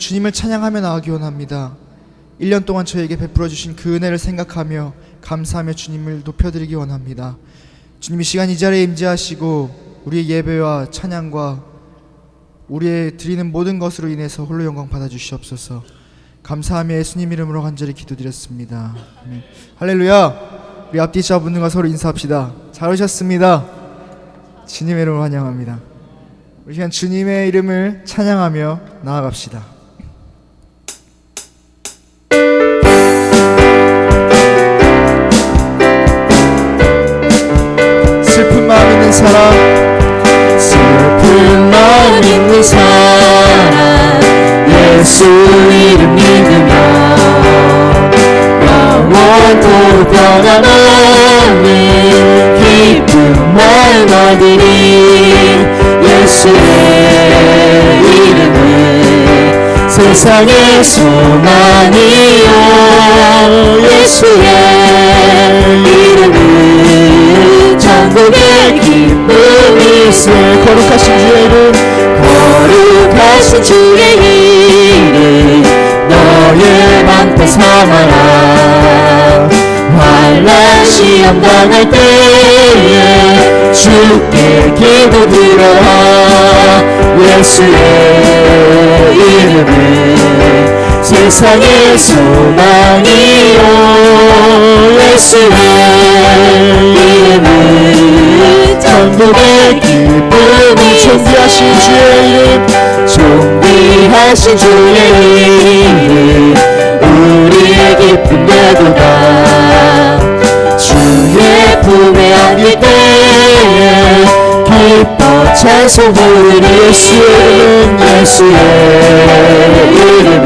주님을 찬양하며 나아가기 원합니다. 1년 동안 저에게 베풀어 주신 그 은혜를 생각하며 감사하며 주님을 높여드리기 원합니다. 주님, 이 시간 이 자리에 임재하시고 우리의 예배와 찬양과 우리의 드리는 모든 것으로 인해서 홀로 영광 받아주시옵소서. 감사하며 예수님 이름으로 간절히 기도드렸습니다. 아멘. 할렐루야. 우리 앞뒤 자분들과 서로 인사합시다. 잘 오셨습니다. 주님의 이름으로 환영합니다. 우리 시간 주님의 이름을 찬양하며 나아갑시다. 슬픈 마음 있는 사람, 슬픈 마음 있는 사람, 예수 이름 믿으며 영원토록 변함없는 기쁜 마음 얻으리. 예수의 이름은 세상의 소망이요, 예수의 이름은 천국의 기쁨일세. 거룩하신 주의 이름, 거룩하신 주의 이름 너의 방패 삼아라. 환난 시험 당할 때에 주께 기도드려라. 예수의 이름은 세상의 소망이요, 예수의 이름은 천국의 기쁨이. 존귀하신 주의 이름, 존귀하신 주의 이름 우리의 기쁜 대도가. 주의 품에 안길 때에 기뻐 찬송 부르는 예수의 이름은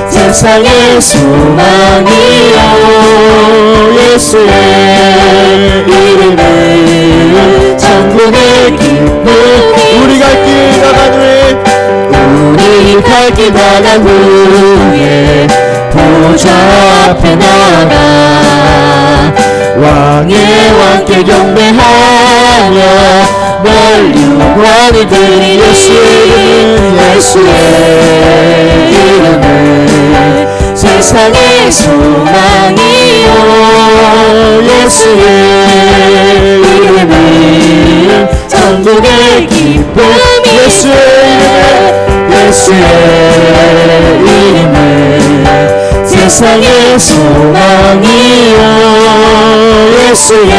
세상의 소망이요, 예수의 이름은 천국의 기쁨이. 우리 갈 길 나간 후에, 우리 갈 길 나간 후에 보좌 앞에 나가 왕의 왕께 경배하며 멀리 영광을 드리. 예수의 이름은 세상의 소망이요, 예수의 이름은 천국의 기쁨이. 예수의 이름은 세상의 소망이요, 예수의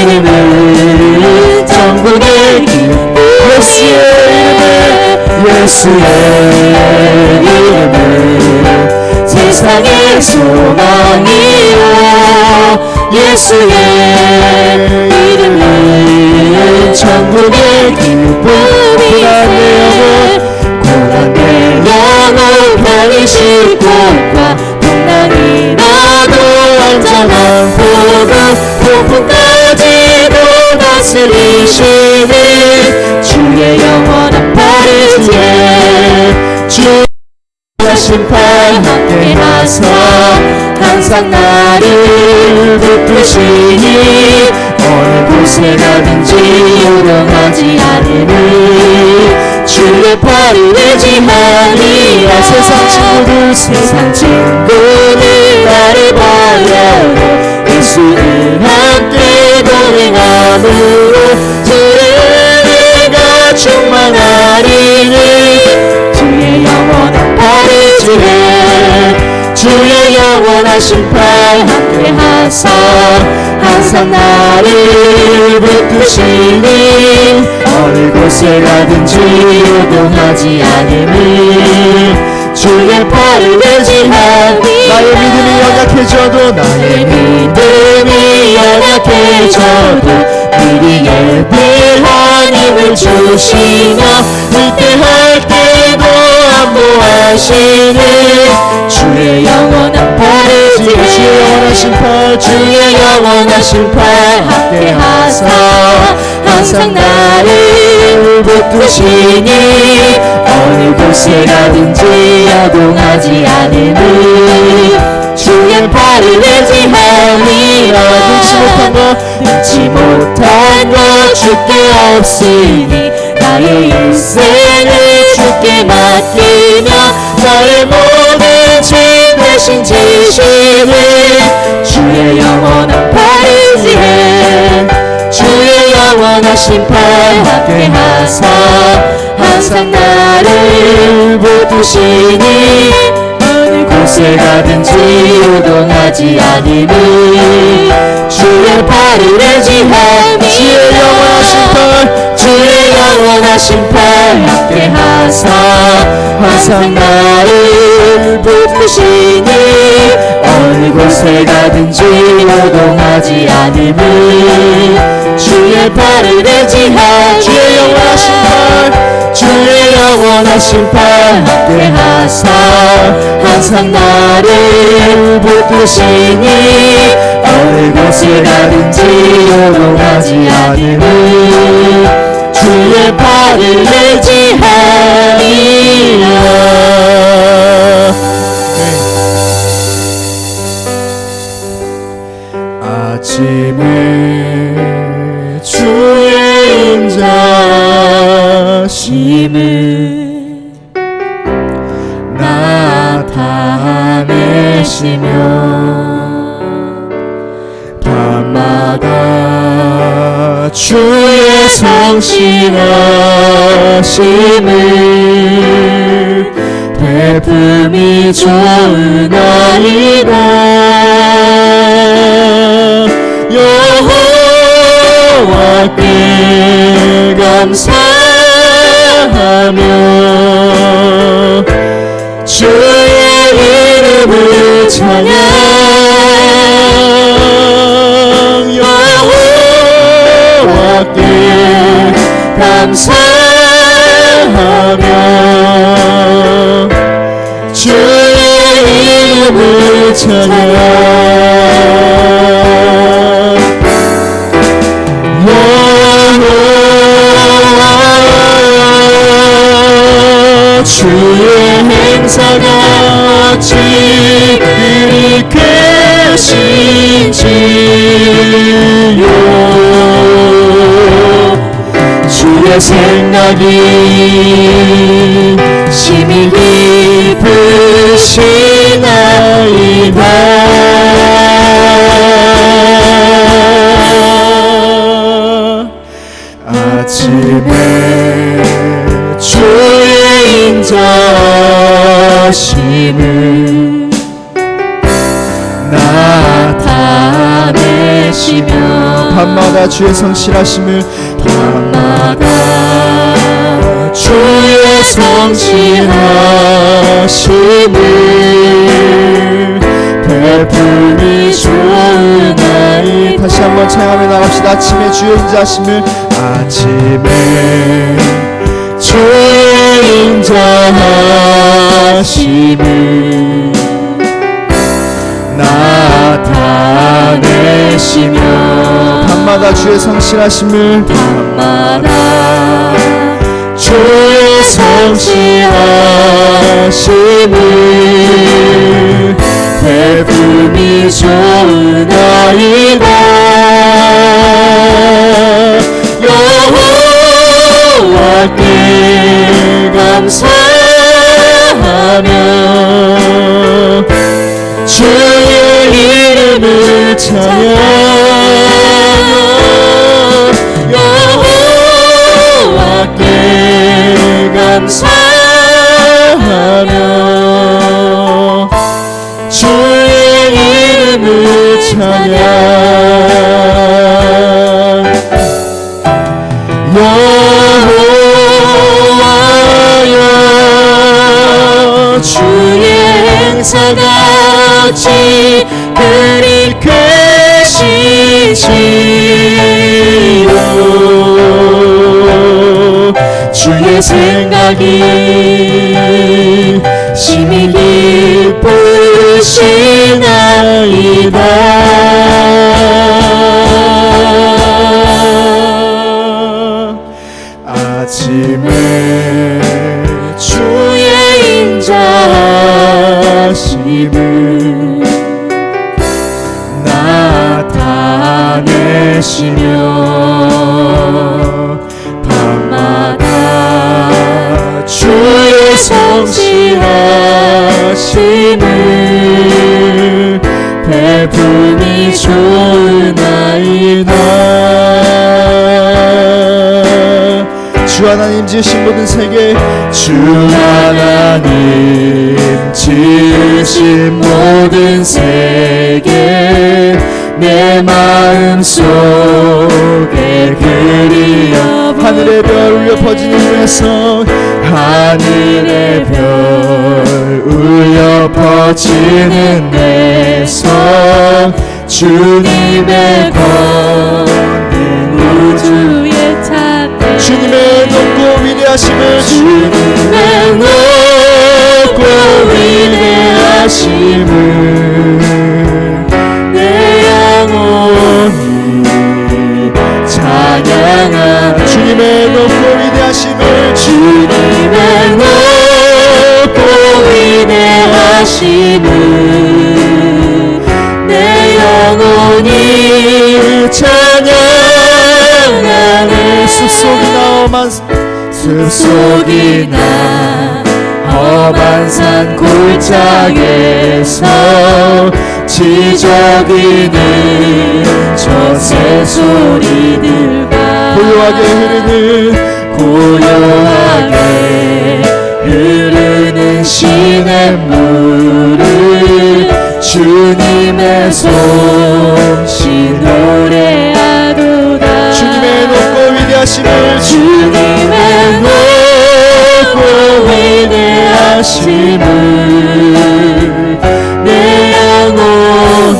이름은 천국의 기쁨. 예수의 이름은 세상의 소망이요, 예수의 이름은 천국의 기쁨이. 고난의 영혼 편히 쉴 곳과 풍랑이 나도 안전한 포구, 폭풍까지도 다스리시는 주의 영원한 팔을 지에 주의 심판 함께 하사 항상 나를 붙드시니 어느 곳에 가든지 요동하지 않으니 주의 팔을 의지하니라. 세상 친구들 나를 바라고 예수를 함께 동행함으로 주의 은혜가 충만하리니 주의 영원한 팔을 지해 주의 영원하신 팔 함께 하사 항상 나를 붙드시니 어느 곳에 가든지 요동하지 않으니 주의 팔을 의지하니. 나의 믿음이 연약해져도 미리 예비한 힘을 주시며 위대할 때도 안보하시는 주의 영원한 팔을 지해 주의 영원하신 팔 함께 하사 항상 나를 붙드시니 어느 곳에 가든지 여동하지 않으니 주의 팔을 의지하니라. 능치 못한 것 주께 없으니 나의 인생을 주께 주께 맡기며 나의 모든 짐 대신 지시는 주의 영원한 팔 의지해 주의 영원하신 팔 함께 하사 항상 나를 붙드시니 어느 곳에 가든지 요동하지 않음을 주의 팔을 의지함이라 주의 영원하신 팔 함께 하사 항상 나를 붙드시니 어느 곳에 가든지 요동하지 않음을 주의 팔을 의지하 주의 영원하신 팔 주의 영원하신 팔 함께 하사 항상 나를 붙드시니 어느 곳에 가든지 요동하지 않음을 주의 팔을 의지하리라. 아침에 주의 인자심을 나타내시며 밤마다 주의 성실하심을 베품이 좋으나이다. 여호와께 감사하며 주의 이름을 찬양 여호와께 감사하며 주의 이름을 찬양 주의 행사가 어찌 그리 크신지요 주의 생각이 심히 깊으시나이다. 아침에 주의 인자심을 나타내시며 밤마다 주의 성실하심을 밤마다 주의 성실하심을 베품이 좋으나이다. 다시 한번 찬양하며 나갑시다. 아침에 주의 인자심을 아침에 주의 인자하심을 나타내시며 밤마다 주의 성실하심을 밤마다 주의 성실하심을 베품이 좋으나이다. 여호와께 감사하며 주의 이름을 찬양 여호와께 감사하며 주의 이름을 찬양 여호와여 주의 행사가 어찌 그리 크신지요 주의 생각이 심히 기쁘시나이다. 아침에 주의 인자심을 나타내시며 밤마다 주의 지으신 모든 세계 주 하나님 지으신 모든 세계 내 마음속에 그리워 하늘의 별 울려 퍼지는 내 성 하늘의 별 울려 퍼지는 내 성 주님의 권능 우주의 찬양 주님의 높고 위대하심을 주님의 높고 위대하심을 내 영혼이 찬양하네 주님의 높고 위대하심을 주님의 높고 위대하심을 내 영혼이 찬양하네 숲속이나 험한 숲속이나 험한 산 골짜기에서 지저귀는 저 새소리들과 고요하게 흐르는 시냇물을 주님의 솜씨 노래하도다 주님의 높고 위대하심을 주님의 높고 위대하심을 내 영혼이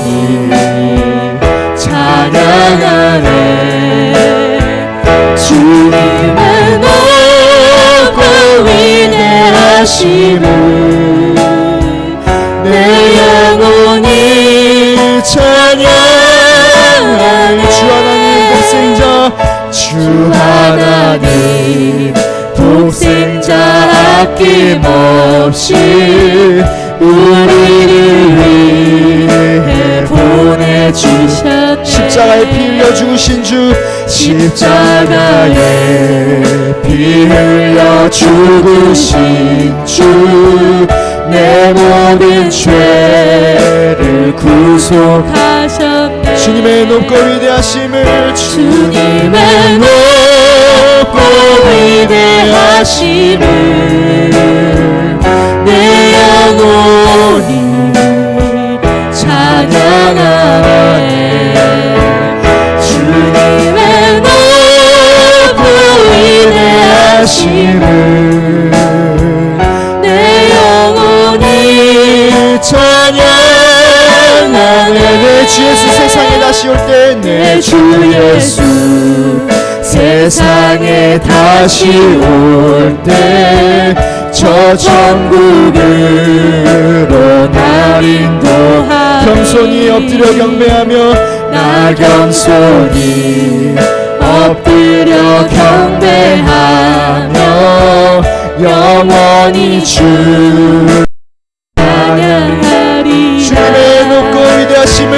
찬양하네 주님의 높고 위대하심을 내 영혼이 찬양하네 주 하나님 독생자 주 하나님 독생자 아낌없이 우리를 위해 보내주셨네 십자가에 피 흘려 죽으신 주 십자가에 피 흘려 죽으신 주 내 모든 죄를 구속하셨네 주님의 높고 위대하심을 주님의 높고 위대하심을 내 영혼이 찬양하네 주님의 높고 위대하심을 내 영혼이 찬양하네 내 주 예수 세상에 다시 올 때 내 주 예수 세상에 다시 올 때 저 천국으로 날 인도하리 겸손히 엎드려 경배하며 나 겸손히 엎드려 경배하며 영원히 주 찬양하리 주님의 높고 위대하심을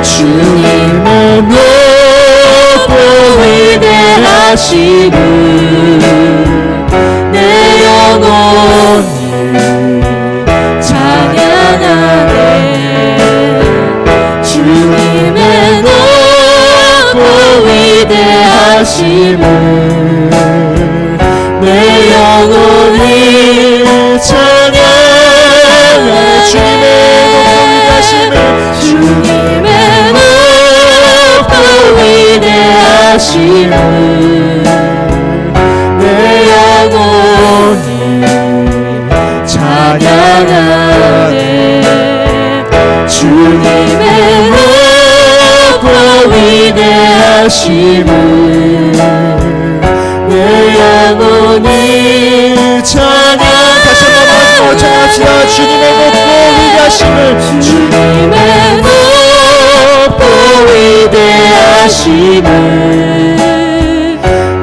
주님의 높고 위대하심을 내 영혼이 찬양하네 주님의 높고 위대하심을 내 영혼이 찬양하네 주님의 높고 위대하심을 주님의 높고 위대하심을 내 영혼이 찬양하네 주님의 높고 위대하심을 내 영혼이 찬양 다시 한번 마지막으로 찬양합시다. 주님의 높고 위대하심을 주님의 높고 위대하심을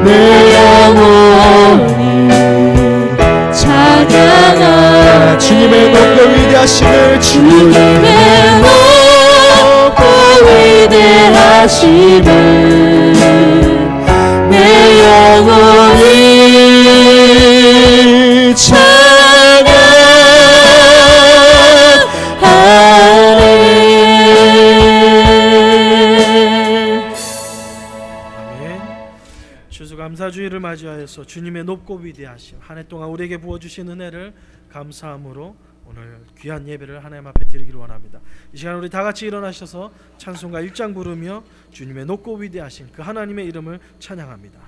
내 영혼이 찬양하네 주님의 높고 위대하심을 주님의 높고 위대하심을 내 영혼이 찬양하네. 아멘. 주수 감사합니다. 감사주의를 맞이하여서 주님의 높고 위대하심 한 해 동안 우리에게 부어주신 은혜를 감사함으로 오늘 귀한 예배를 하나님 앞에 드리기를 원합니다. 이 시간 우리 다 같이 일어나셔서 찬송가 1장 부르며 주님의 높고 위대하신 그 하나님의 이름을 찬양합니다.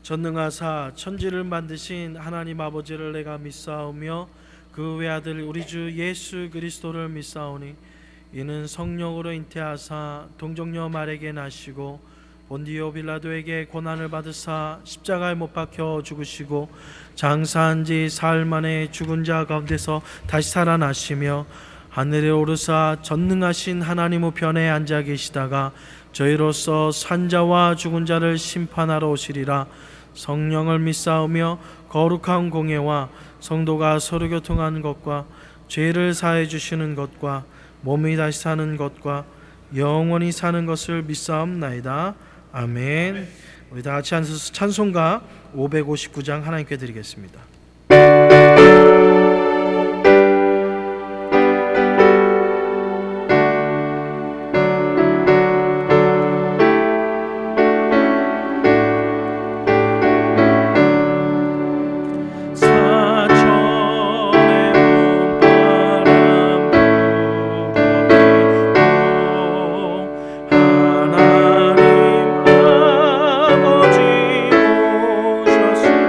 전능하사 천지를 만드신 하나님 아버지를 내가 믿사오며 그 외아들 우리 주 예수 그리스도를 믿사오니 이는 성령으로 잉태하사 동정녀 마리아에게 나시고 본디오 빌라도에게 고난을 받으사 십자가에 못 박혀 죽으시고 장사한 지 사흘 만에 죽은 자 가운데서 다시 살아나시며 하늘에 오르사 전능하신 하나님 우편에 앉아 계시다가 저희로서 산자와 죽은 자를 심판하러 오시리라. 성령을 믿사오며 거룩한 공예와 성도가 서로 교통하는 것과 죄를 사해 주시는 것과 몸이 다시 사는 것과 영원히 사는 것을 믿사옵나이다. 아멘. 우리 다 같이 앉아서 찬송가 559장 하나님께 드리겠습니다. 하나님 아버지 오셨으니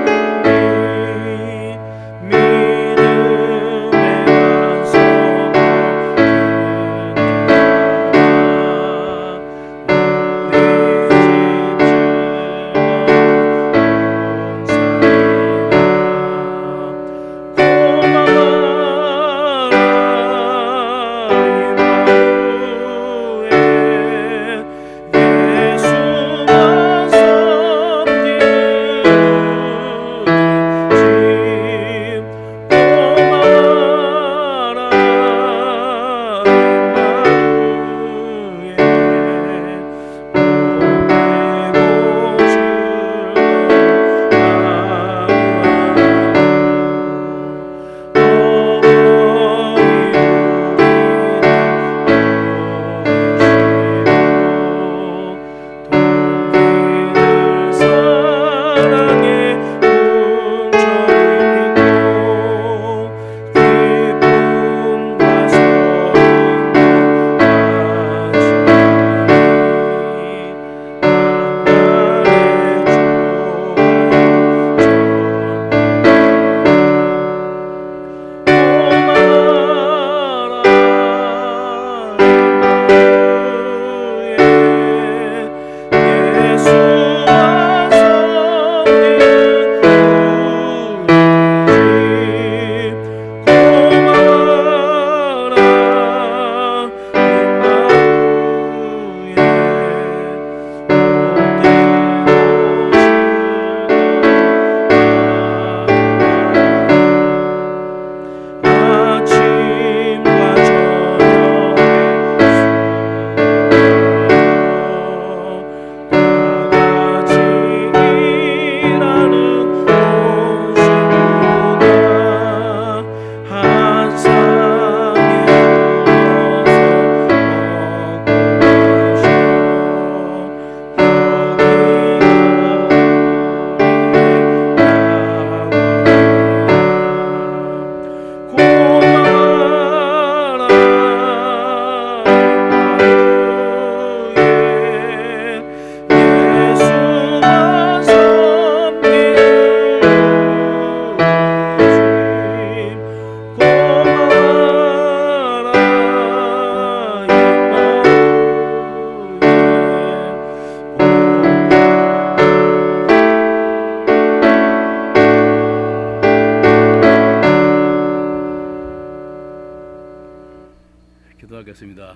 기도하겠습니다.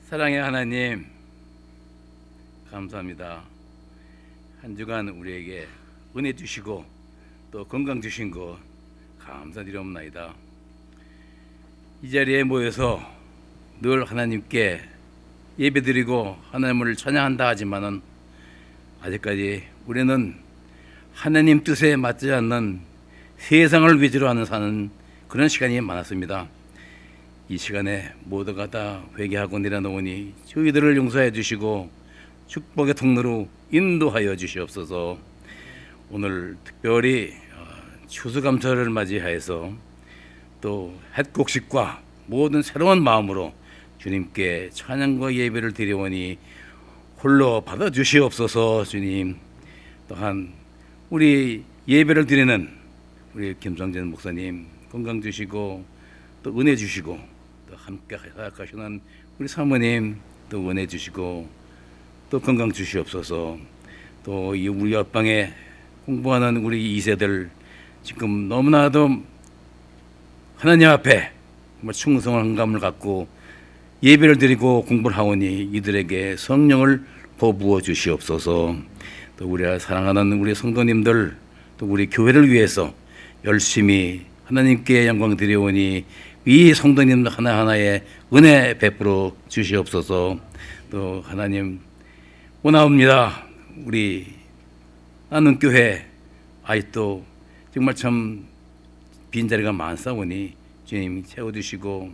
사랑의 하나님, 감사합니다. 한 주간 우리에게 은혜 주시고 또 건강 주신 거 감사드리옵나이다. 이 자리에 모여서 늘 하나님께 예배드리고 하나님을 찬양한다 하지만은 아직까지 우리는 하나님 뜻에 맞지 않는 세상을 위주로 하는 사는 그런 시간이 많았습니다. 이 시간에 모두가 다 회개하고 내려놓으니 저희들을 용서해 주시고 축복의 통로로 인도하여 주시옵소서. 오늘 특별히 추수감사를 맞이하여서 또 햇곡식과 모든 새로운 마음으로 주님께 찬양과 예배를 드려오니 홀로 받아주시옵소서. 주님, 또한 우리 예배를 드리는 우리 김성진 목사님 건강 주시고 또 은혜 주시고 또 함께 사역하시는 우리 사모님 또 은혜 주시고 또 건강 주시옵소서. 또 이 우리 옆방에 공부하는 우리 2세들 지금 너무나도 하나님 앞에 정말 충성한 감을 갖고 예배를 드리고 공부를 하오니 이들에게 성령을 부어 주시옵소서. 또 우리 사랑하는 우리 성도님들 또 우리 교회를 위해서 열심히 하나님께 영광 드려오니 이 성도님 하나하나에 은혜 베풀어 주시옵소서. 또 하나님 원하옵니다. 우리 나는 교회 아직도 정말 참 빈자리가 많사오니 주님 채워주시고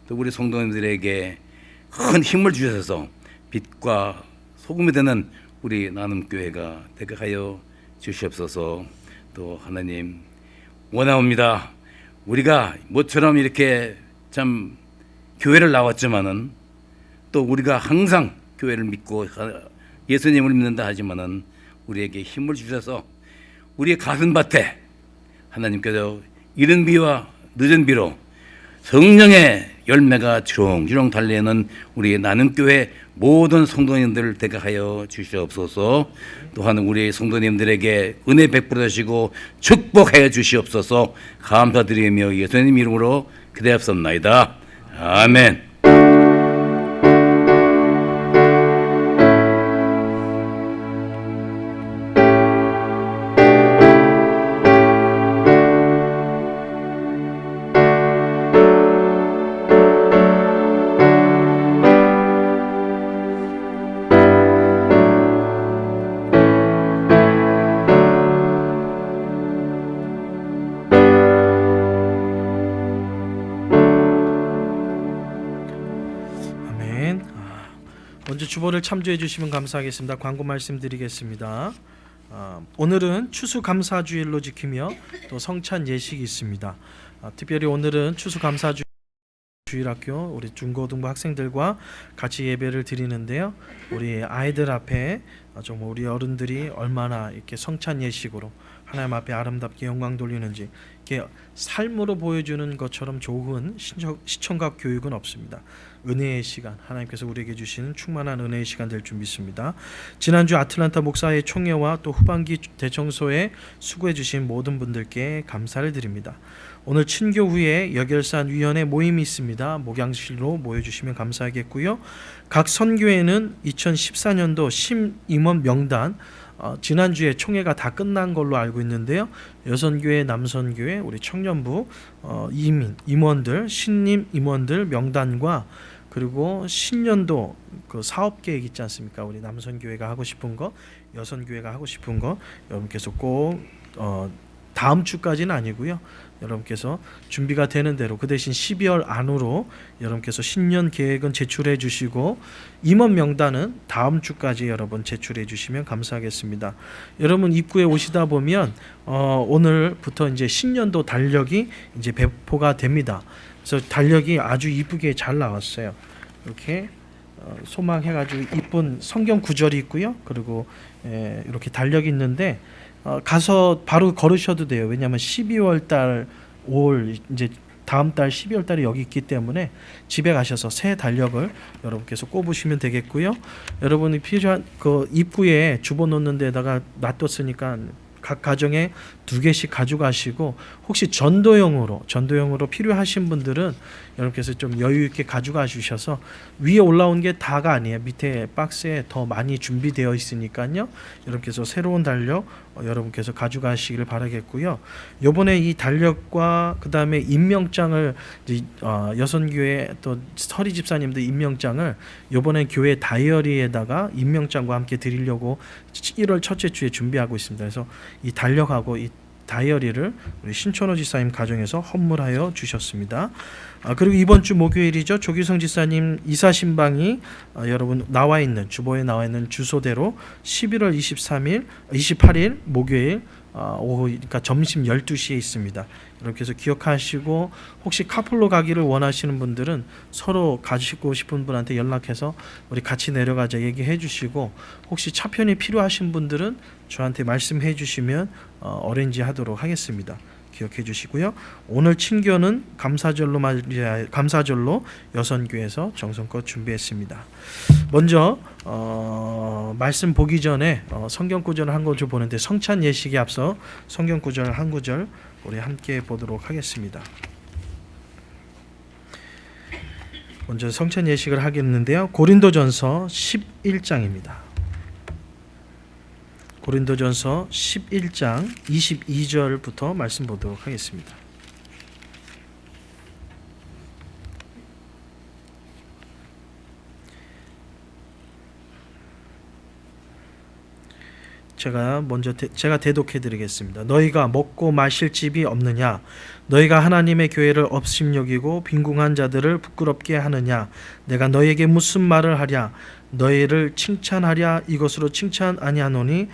또 우리 성도님들에게 큰 힘을 주셔서 빛과 소금이 되는 우리 나눔교회가 되게 하여 주시옵소서. 또 하나님 원하옵니다. 우리가 모처럼 이렇게 참 교회를 나왔지만은 또 우리가 항상 교회를 믿고 예수님을 믿는다 하지만은 우리에게 힘을 주셔서 우리의 가슴밭에 하나님께서 이른 비와 늦은 비로 성령의 열매가 주렁주렁 달리는 우리 나눔교회 모든 성도님들 되게 하여 주시옵소서. 또한 우리 성도님들에게 은혜 베풀어 주시고 축복하여 주시옵소서. 감사드리며 예수님 이름으로 기도하옵나이다. 아멘. 먼저 주보를 참조해 주시면 감사하겠습니다. 광고 말씀드리겠습니다. 오늘은 추수감사주일로 지키며 또 성찬 예식이 있습니다. 특별히 오늘은 추수감사주일학교 우리 중고등부 학생들과 같이 예배를 드리는데요. 우리 아이들 앞에 좀 우리 어른들이 얼마나 이렇게 성찬 예식으로 하나님 앞에 아름답게 영광 돌리는지 이렇게 삶으로 보여주는 것처럼 좋은 시청각 교육은 없습니다. 은혜의 시간, 하나님께서 우리에게 주시는 충만한 은혜의 시간 될 줄 믿습니다. 지난주 아틀란타 목사의 총회와 또 후반기 대청소에 수고해 주신 모든 분들께 감사를 드립니다. 오늘 친교 후에 여결산 위원회 모임이 있습니다. 목양실로 모여주시면 감사하겠고요. 각 선교회는 2014년도 심임원 명단 지난주에 총회가 다 끝난 걸로 알고 있는데요. 여선교회, 남선교회, 우리 청년부 임원들, 신임 임원들 명단과 그리고 신년도 그 사업 계획 있지 않습니까? 우리 남선교회가 하고 싶은 거, 여선교회가 하고 싶은 거 여러분께서 꼭 다음 주까지는 아니고요. 여러분께서 준비가 되는 대로 그 대신 12월 안으로 여러분께서 신년 계획은 제출해 주시고 임원 명단은 다음 주까지 여러분 제출해 주시면 감사하겠습니다. 여러분 입구에 오시다 보면 오늘부터 이제 신년도 달력이 이제 배포가 됩니다. 그래서 달력이 아주 이쁘게 잘 나왔어요. 이렇게 소망해가지고 이쁜 성경 구절이 있고요. 그리고 이렇게 달력이 있는데 가서 바로 걸으셔도 돼요. 왜냐하면 12월 달 5월 이제 다음 달 12월 달에 여기 있기 때문에 집에 가셔서 새 달력을 여러분께서 꼽으시면 되겠고요. 여러분이 필요한 그 입구에 주워 놓는 데다가 놔뒀으니까 각 가정에 2개씩 가져가시고 혹시 전도용으로 필요하신 분들은 여러분께서 좀 여유 있게 가져가 주셔서 위에 올라온 게 다가 아니에요. 밑에 박스에 더 많이 준비되어 있으니까요. 여러분께서 새로운 달력 여러분께서 가져가시기를 바라겠고요. 요번에 이 달력과 그 다음에 임명장을 여선교회 또 서리 집사님들 임명장을 요번에 교회 다이어리에다가 임명장과 함께 드리려고 1월 첫째 주에 준비하고 있습니다. 그래서 이 달력하고 이 다이어리를 우리 신천호 지사님 가정에서 헌물하여 주셨습니다. 그리고 이번 주 목요일이죠. 조규성 지사님 이사 신방이 여러분 나와 있는 주보에 나와 있는 주소대로 11월 28일 목요일 오후 그러니까 점심 12시에 있습니다. 이렇게 해서 기억하시고 혹시 카풀로 가기를 원하시는 분들은 서로 가시고 싶은 분한테 연락해서 우리 같이 내려가자 얘기해 주시고 혹시 차편이 필요하신 분들은 저한테 말씀해 주시면 어레인지 하도록 하겠습니다. 기억해 주시고요. 오늘 친교는 감사절로 여선교에서 정성껏 준비했습니다. 먼저 말씀 보기 전에 성경 구절 한 구절 보는데 성찬 예식에 앞서 성경 구절 한 구절 우리 함께 보도록 하겠습니다. 먼저 성찬 예식을 하겠는데요. 고린도전서 11장입니다. 고린도전서 11장 22절부터 말씀 보도록 하겠습니다. 제가 대독해 드리겠습니다. 너희가 먹고 마실 집이 없느냐? 너희가 하나님의 교회를 업심여기고 빈궁한 자들을 부끄럽게 하느냐? 내가 너희에게 무슨 말을 하랴? 너희를 칭찬하랴? 이것으로 칭찬 아니하노니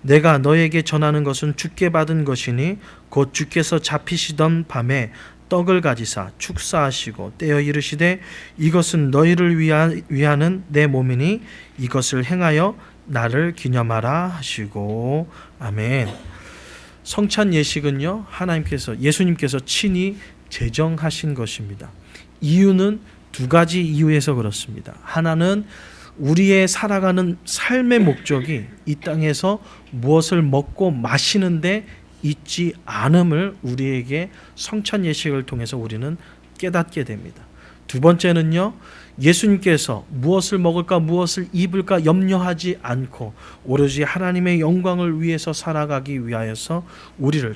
내가 너희에게 전하는 것은 주께 받은 것이니 곧 주께서 잡히시던 밤에 떡을 가지사 축사하시고 떼어 이르시되 이것은 너희를 위하는 내 몸이니 이것을 행하여 나를 기념하라 하시고 아멘. 성찬 예식은요 예수님께서 친히 제정하신 것입니다. 이유는 2가지 이유에서 그렇습니다. 하나는 우리의 살아가는 삶의 목적이 이 땅에서 무엇을 먹고 마시는데 있지 않음을 우리에게 성찬 예식을 통해서 우리는 깨닫게 됩니다. 2번째는요, 예수님께서 무엇을 먹을까 무엇을 입을까 염려하지 않고 오로지 하나님의 영광을 위해서 살아가기 위하여서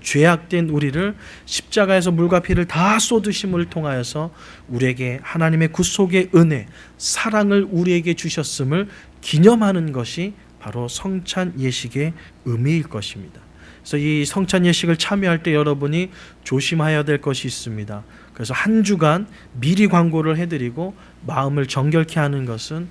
죄악된 우리를 십자가에서 물과 피를 다 쏟으심을 통하여서 우리에게 하나님의 구속의 은혜, 사랑을 우리에게 주셨음을 기념하는 것이 바로 성찬 예식의 의미일 것입니다. 그래서 이 성찬 예식을 참여할 때 여러분이 조심해야 될 것이 있습니다. 그래서 한 주간 미리 광고를 해드리고 마음을 정결케 하는 것은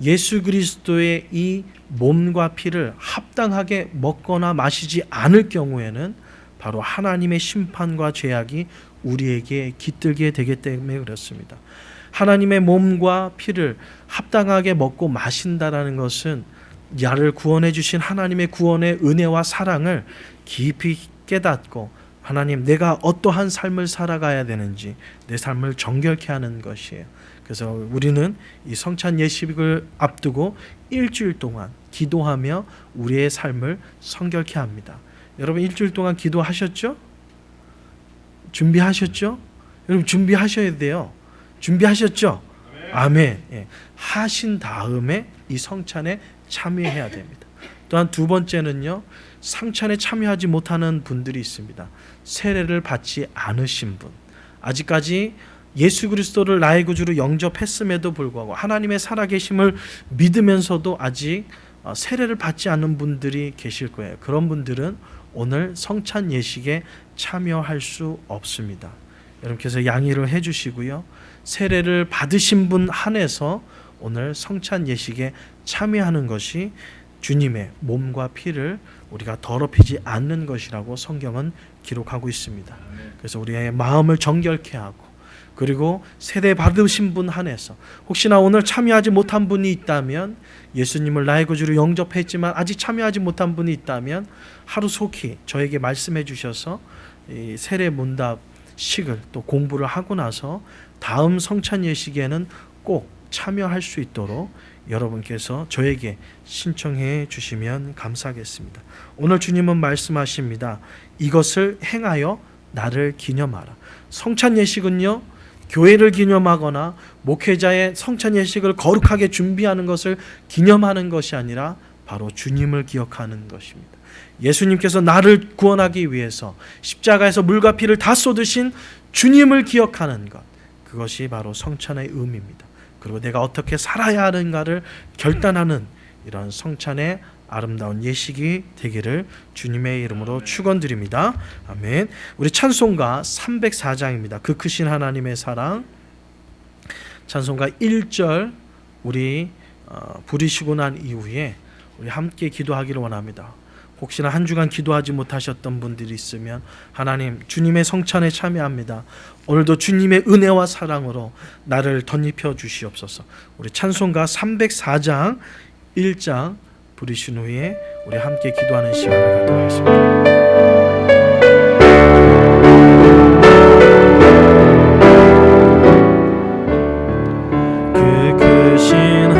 예수 그리스도의 이 몸과 피를 합당하게 먹거나 마시지 않을 경우에는 바로 하나님의 심판과 죄악이 우리에게 깃들게 되기 때문에 그렇습니다. 하나님의 몸과 피를 합당하게 먹고 마신다라는 것은 나를 구원해 주신 하나님의 구원의 은혜와 사랑을 깊이 깨닫고 하나님 내가 어떠한 삶을 살아가야 되는지 내 삶을 정결케 하는 것이에요. 그래서 우리는 이 성찬 예식을 앞두고 일주일 동안 기도하며 우리의 삶을 성결케 합니다. 여러분 일주일 동안 기도하셨죠? 준비하셨죠? 여러분 준비하셔야 돼요. 준비하셨죠? 아멘. 예. 하신 다음에 이 성찬에 참여해야 됩니다. 또한 2번째는요. 성찬에 참여하지 못하는 분들이 있습니다. 세례를 받지 않으신 분, 아직까지 예수 그리스도를 나의 구주로 영접했음에도 불구하고 하나님의 살아계심을 믿으면서도 아직 세례를 받지 않는 분들이 계실 거예요. 그런 분들은 오늘 성찬 예식에 참여할 수 없습니다. 여러분께서 양해를 해주시고요. 세례를 받으신 분 한해서 오늘 성찬 예식에 참여하는 것이 주님의 몸과 피를 우리가 더럽히지 않는 것이라고 성경은 기록하고 있습니다. 그래서 우리의 마음을 정결케 하고 그리고 세례 받으신 분 한해서 혹시나 오늘 참여하지 못한 분이 있다면 예수님을 나의 구주로 영접했지만 아직 참여하지 못한 분이 있다면 하루속히 저에게 말씀해 주셔서 이 세례 문답식을 또 공부를 하고 나서 다음 성찬 예식에는 꼭 참여할 수 있도록 여러분께서 저에게 신청해 주시면 감사하겠습니다. 오늘 주님은 말씀하십니다. 이것을 행하여 나를 기념하라. 성찬 예식은요, 교회를 기념하거나 목회자의 성찬 예식을 거룩하게 준비하는 것을 기념하는 것이 아니라 바로 주님을 기억하는 것입니다. 예수님께서 나를 구원하기 위해서 십자가에서 물과 피를 다 쏟으신 주님을 기억하는 것, 그것이 바로 성찬의 의미입니다. 그리고 내가 어떻게 살아야 하는가를 결단하는 이런 성찬의 아름다운 예식이 되기를 주님의 이름으로 축원드립니다. 아멘. 우리 찬송가 304장입니다. 그 크신 하나님의 사랑, 찬송가 1절 우리 부르시고 난 이후에 우리 함께 기도하기를 원합니다. 혹시나 한 주간 기도하지 못하셨던 분들이 있으면 하나님, 주님의 성찬에 참여합니다. 오늘도 주님의 은혜와 사랑으로 나를 덧입혀 주시옵소서. 우리 찬송가 304장 1장 부르신 후에 우리 함께 기도하는 시간을 갖도록 하겠습니다. 그 크신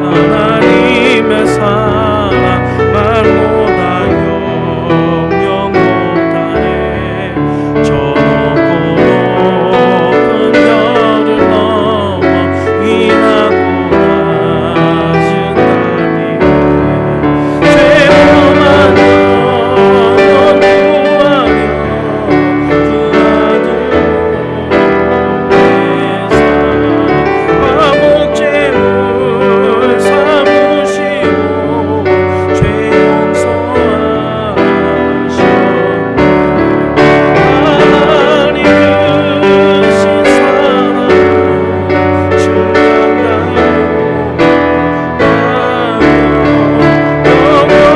하나님의 사랑 말보다 영영 못하네. 저 높고 높은 별을 넘어 이 낮고 낮은 달이 죄범한 넌 구하려 그 아들 화목제물 삼으시고 죄 용서하셨네. 하나님 크신 사랑으로 충만하고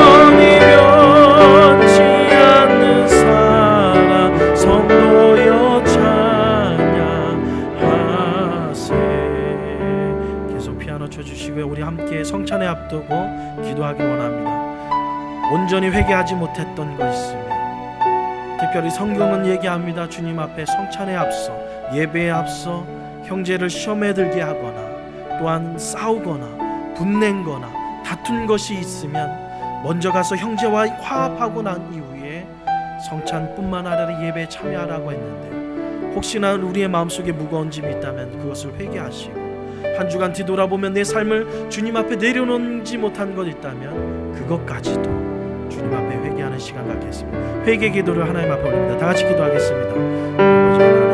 영원히 변치 않는 사랑 성도여 찬양하세. 계속 피아노 쳐주시고요. 우리 함께 성찬에 앞두고 기도하기 원합니다. 온전히 회개하지 못했던 것 있으면, 특별히 성경은 얘기합니다. 주님 앞에 성찬에 앞서, 예배에 앞서 형제를 시험에 들게 하거나 또한 싸우거나 분낸거나 다툰 것이 있으면 먼저 가서 형제와 화합하고 난 이후에 성찬뿐만 아니라 예배에 참여하라고 했는데, 혹시나 우리의 마음속에 무거운 짐이 있다면 그것을 회개하시고 한 주간 뒤돌아보면 내 삶을 주님 앞에 내려놓지 못한 것 있다면 그것까지도 주님 앞에 회개하는 시간 갖겠습니다. 회개 기도를 하나님 앞에 올립니다. 다 같이 기도하겠습니다. 아버지 하나님,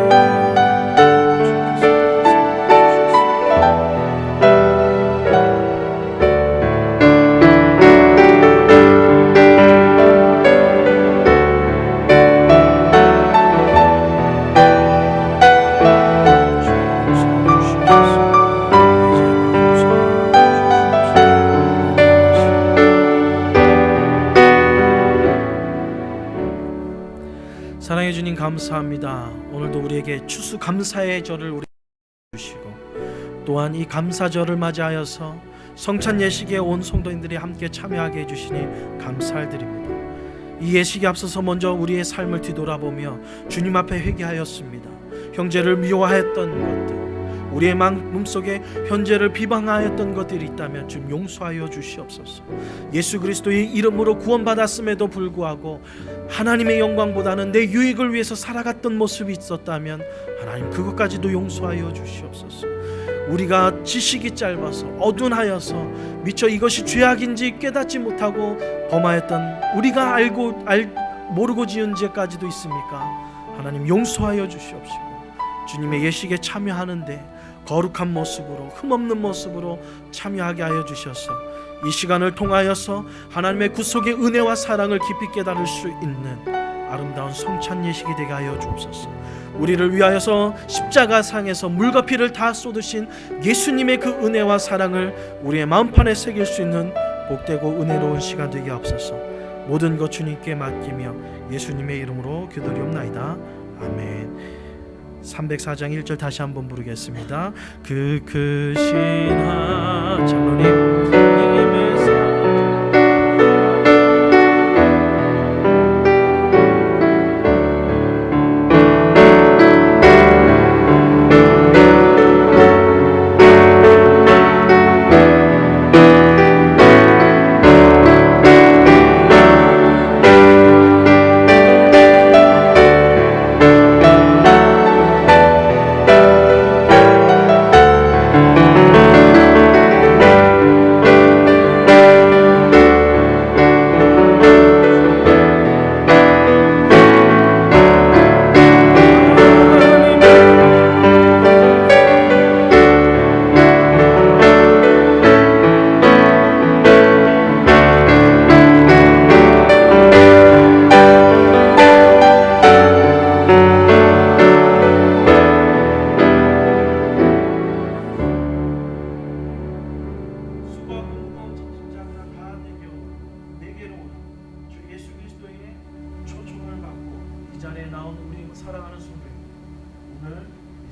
사랑해 주님 감사합니다. 오늘도 우리에게 추수감사의 절을 우리 주시고 또한 이 감사절을 맞이하여서 성찬 예식에 온 성도인들이 함께 참여하게 해주시니 감사를 드립니다. 이 예식에 앞서서 먼저 우리의 삶을 뒤돌아보며 주님 앞에 회개하였습니다. 형제를 미워하였던 것들, 우리의 마음속에 현재를 비방하였던 것들이 있다면 좀 용서하여 주시옵소서. 예수 그리스도의 이름으로 구원받았음에도 불구하고 하나님의 영광보다는 내 유익을 위해서 살아갔던 모습이 있었다면 하나님 그것까지도 용서하여 주시옵소서. 우리가 지식이 짧아서 어둔하여서 미처 이것이 죄악인지 깨닫지 못하고 범하였던 우리가 모르고 지은 죄까지도 있습니까? 하나님 용서하여 주시옵시고 주님의 예식에 참여하는데 거룩한 모습으로, 흠없는 모습으로 참여하게 하여 주셔서 이 시간을 통하여서 하나님의 구속의 은혜와 사랑을 깊이 깨달을 수 있는 아름다운 성찬 예식이 되게 하여 주옵소서. 우리를 위하여서 십자가상에서 물과 피를 다 쏟으신 예수님의 그 은혜와 사랑을 우리의 마음판에 새길 수 있는 복되고 은혜로운 시간 되게 하옵소서. 모든 것 주님께 맡기며 예수님의 이름으로 기도리옵나이다. 아멘. 304장 1절 다시 한번 부르겠습니다. 그 크신 장로님 님의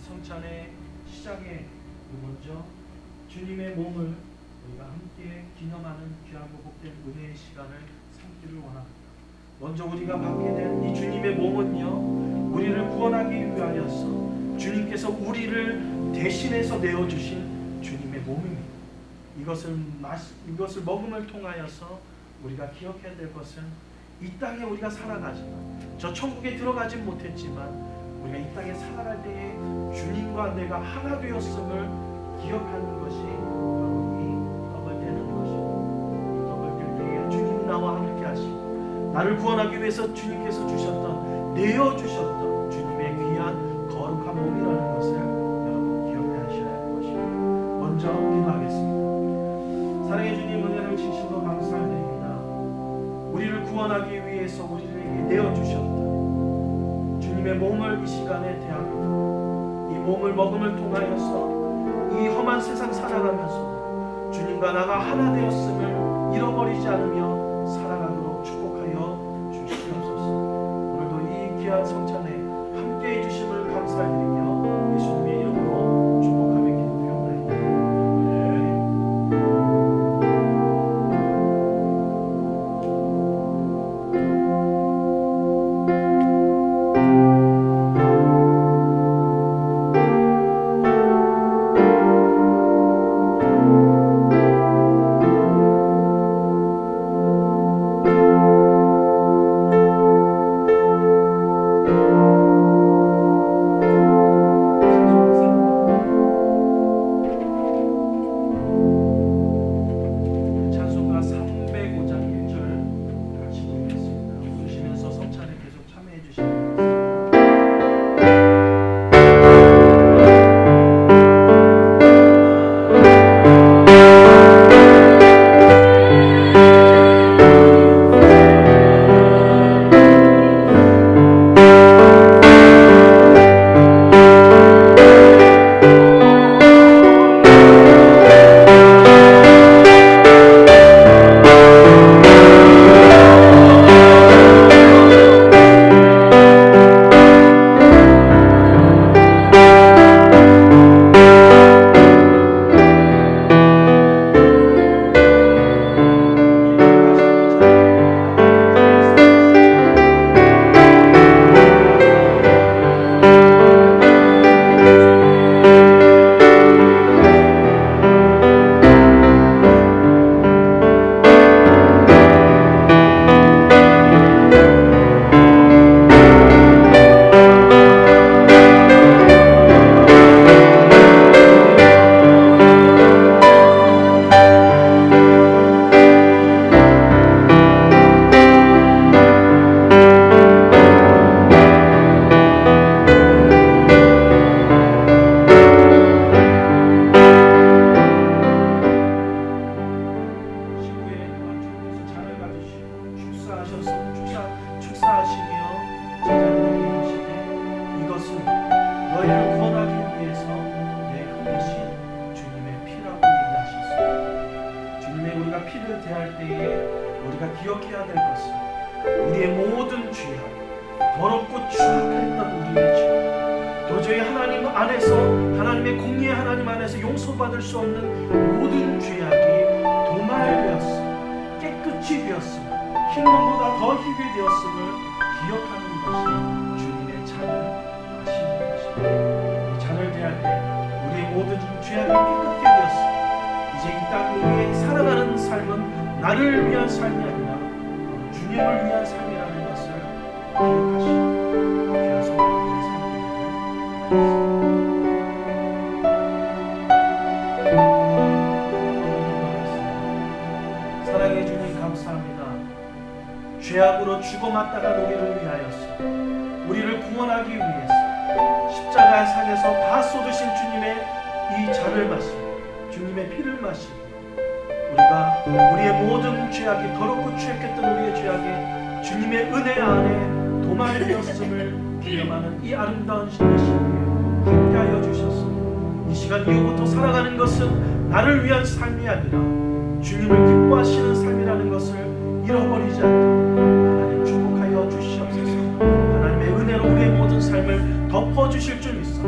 성찬의 시작에 먼저 주님의 몸을 우리가 함께 기념하는 귀하고 복된 은혜의 시간을 삼기를 원합니다. 먼저 우리가 받게 된 이 주님의 몸은요, 우리를 구원하기 위하여서 주님께서 우리를 대신해서 내어주신 주님의 몸입니다. 이것을 먹음을 통하여서 우리가 기억해야 될 것은 이 땅에 우리가 살아가지만, 저 천국에 들어가진 못했지만 우리가 이 땅에 살아갈 때에 주님과 내가 하나 되었음을 기억하는 것이 바로 이 떡을 떼는 것입니다. 이 떡을 뗄 때에 주님 나와 함께 하시고 나를 구원하기 위해서 주님께서 주셨던, 내어주셨던 주님의 귀한 거룩한 몸이라는 것을 여러분 기억하셔야 할 것입니다. 먼저 기도하겠습니다. 사랑해 주님, 은혜를 진심으로 감사드립니다. 우리를 구원하기 위해서 우리에게 내어주셨던 주님의 몸을 이 시간에 대합니다. 이 몸을 먹음을 통하여서 이 험한 세상 살아가면서 주님과 나가 하나 되었음을 잃어버리지 않으며 살아가도록 축복하여 주시옵소서. 오늘도 이 귀한 성찬에 함께해 주심을 감사드리며 예수님의 이름으로 축복하며 기도드리옵나이다. 찬송가 305장 1절 같이 보겠습니다. 부르시면서 성찬에 계속 참여해 주시면 기억해야 될 것은 우리의 모든 죄악, 더럽고 추악했던 우리의 죄, 도저히 하나님 안에서, 하나님의 공의의 하나님 안에서 용서받을 수 없는 모든 죄악이 도말되었음, 깨끗이 되었음, 흰금보다 더 희게 되었음을 기억하는 것이 주님의 잔을 마시는 것입니다. 이 잔을 대할 때 우리의 모든 죄악이 깨끗게 되었음, 이제 이 땅 위에 살아가는 삶은 나를 위한 삶이 아니라 주님을 위한 삶이라는 것을 기억하시고 귀한 성령님의 삶을 사랑해 주님 감사합니다. 죄악으로 죽어맞다가 우리를 위하여서, 우리를 구원하기 위해서 십자가의 상에서 다 쏟으신 주님의 이 잔을 마시고 주님의 피를 마시고 우리가 우리의 모든 죄악이, 더럽고 추악했던 우리의 죄악이 주님의 은혜 안에 도말되었음을 기념하는 이 아름다운 신의 시기에 함께하여 주셨습니다. 이 시간 이후부터 살아가는 것은 나를 위한 삶이 아니라 주님을 기뻐하시는 삶이라는 것을 잃어버리지 않도록 하나님 축복하여 주시옵소서. 하나님의 은혜로 우리의 모든 삶을 덮어주실 줄 믿사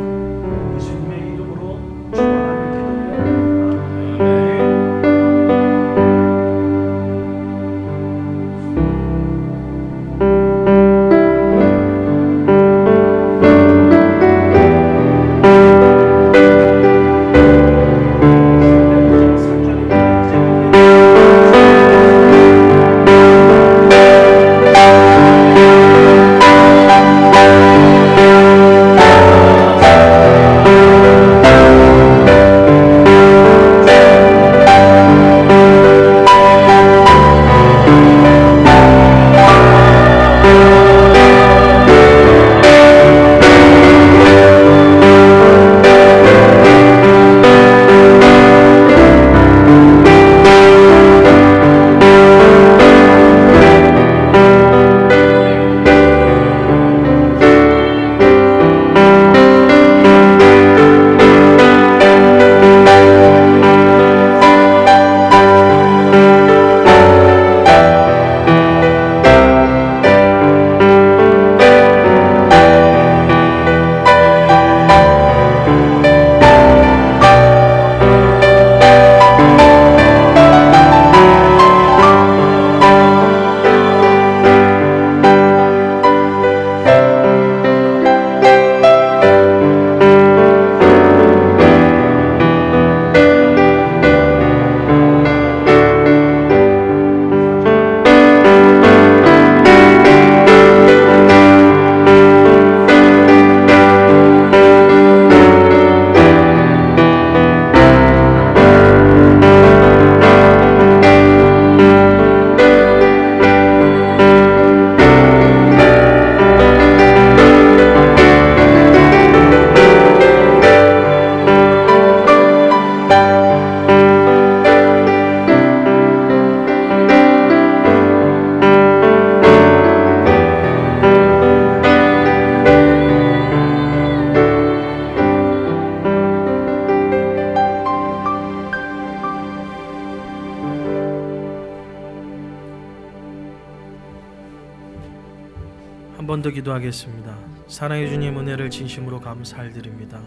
번 더 기도하겠습니다. 사랑의 주님, 은혜를 진심으로 감사드립니다.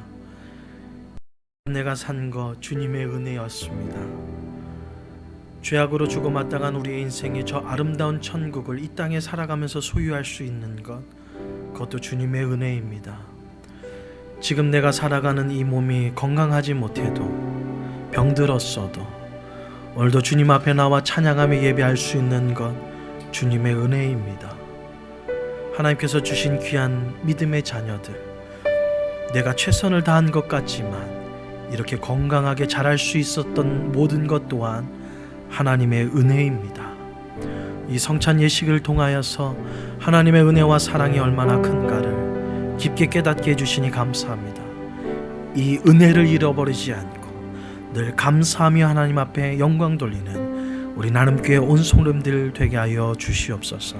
내가 산 것 주님의 은혜였습니다. 죄악으로 죽어마땅한 우리의 인생이 저 아름다운 천국을 이 땅에 살아가면서 소유할 수 있는 것, 그것도 주님의 은혜입니다. 지금 내가 살아가는 이 몸이 건강하지 못해도, 병들었어도 오늘도 주님 앞에 나와 찬양하며 예배할 수 있는 것 주님의 은혜입니다. 하나님께서 주신 귀한 믿음의 자녀들, 내가 최선을 다한 것 같지만 이렇게 건강하게 자랄 수 있었던 모든 것 또한 하나님의 은혜입니다. 이 성찬 예식을 통하여서 하나님의 은혜와 사랑이 얼마나 큰가를 깊게 깨닫게 해주시니 감사합니다. 이 은혜를 잃어버리지 않고 늘 감사하며 하나님 앞에 영광 돌리는 우리 나눔교회 온 성도님들 되게 하여 주시옵소서.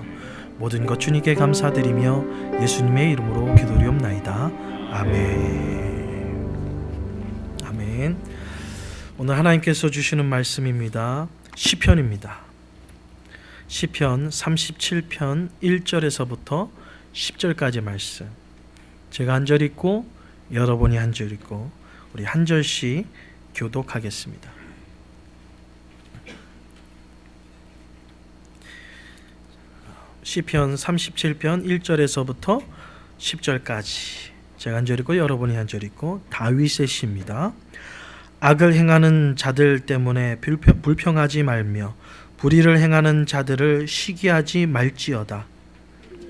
모든 것 주님께 감사드리며 예수님의 이름으로 기도리옵나이다. 아멘. 아멘. 오늘 하나님께서 주시는 말씀입니다. 시편입니다. 시편 37편 1절에서부터 10절까지 말씀. 제가 한 절 읽고 여러분이 한 절 읽고 우리 한 절씩 교독하겠습니다. 시편 37편 1절에서부터 10절까지 제가 한 절 읽고 여러분이 한 절 읽고 다윗의 시입니다. 악을 행하는 자들 때문에 불평하지 말며 불의를 행하는 자들을 시기하지 말지어다.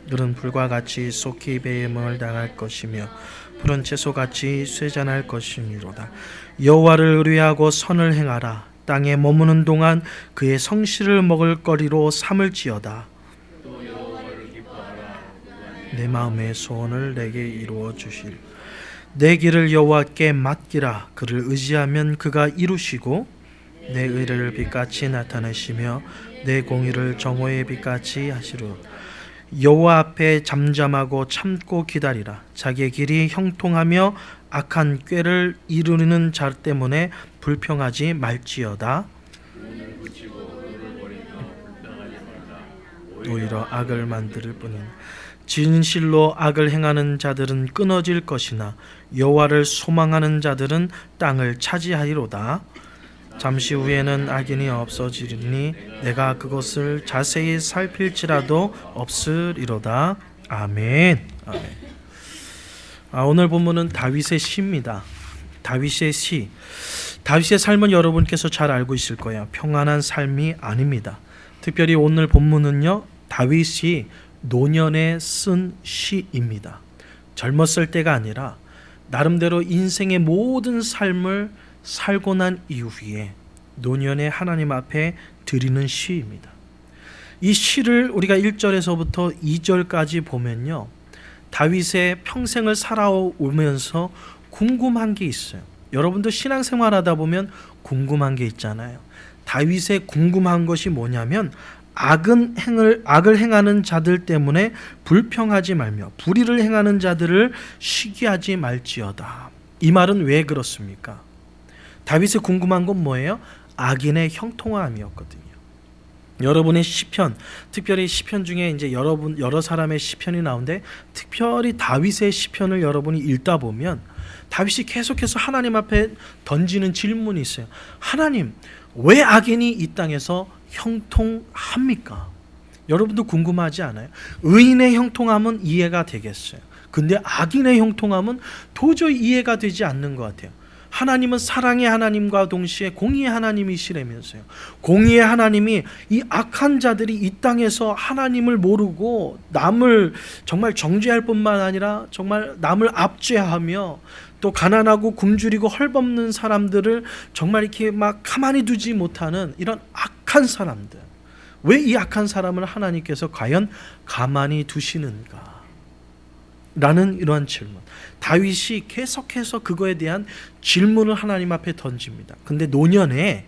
그들은 불과 같이 속히 배임을 당할 것이며 푸른 채소같이 쇠잔할 것이미로다. 여호와를 의뢰하고 선을 행하라. 땅에 머무는 동안 그의 성실을 먹을 거리로 삼을지어다. 내 마음의 소원을 내게 이루어 주실. 내 길을 여호와께 맡기라. 그를 의지하면 그가 이루시고 내 의를 빛같이 나타내시며 내 공의를 정오의 빛같이 하시리로다. 여호와 앞에 잠잠하고 참고 기다리라. 자기의 길이 형통하며 악한 꾀를 이루는 자 때문에 불평하지 말지어다. 오히려 악을 만들 뿐이니 진실로 악을 행하는 자들은 끊어질 것이나 여호와를 소망하는 자들은 땅을 차지하리로다. 잠시 후에는 악인이 없어지리니 내가 그것을 자세히 살필지라도 없으리로다. 아멘. 아멘. 오늘 본문은 다윗의 시입니다. 다윗의 시. 다윗의 삶은 여러분께서 잘 알고 있을 거예요. 평안한 삶이 아닙니다. 특별히 오늘 본문은요, 다윗이 노년에 쓴 시입니다. 젊었을 때가 아니라 나름대로 인생의 모든 삶을 살고 난 이후에 노년에 하나님 앞에 드리는 시입니다. 이 시를 우리가 1절에서부터 2절까지 보면요, 다윗의 평생을 살아오면서 궁금한 게 있어요. 여러분도 신앙생활 하다 보면 궁금한 게 있잖아요. 다윗의 궁금한 것이 뭐냐면 악을 행하는 자들 때문에 불평하지 말며 불의를 행하는 자들을 시기하지 말지어다. 이 말은 왜 그렇습니까? 다윗의 궁금한 건 뭐예요? 악인의 형통함이었거든요. 여러분의 시편, 특별히 시편 중에 이제 여러 사람의 시편이 나오는데 특별히 다윗의 시편을 여러분이 읽다 보면 다윗이 계속해서 하나님 앞에 던지는 질문이 있어요. 하나님, 왜 악인이 이 땅에서 형통합니까? 여러분도 궁금하지 않아요? 의인의 형통함은 이해가 되겠어요. 근데 악인의 형통함은 도저히 이해가 되지 않는 것 같아요. 하나님은 사랑의 하나님과 동시에 공의의 하나님이시라면서요. 공의의 하나님이 이 악한 자들이 이 땅에서 하나님을 모르고 남을 정말 정죄할 뿐만 아니라 정말 남을 압제하며 또 가난하고 굶주리고 헐벗는 사람들을 정말 이렇게 막 가만히 두지 못하는 이런 악한 사람들, 왜 이 악한 사람을 하나님께서 과연 가만히 두시는가? 라는 이러한 질문. 다윗이 계속해서 그거에 대한 질문을 하나님 앞에 던집니다. 근데 노년에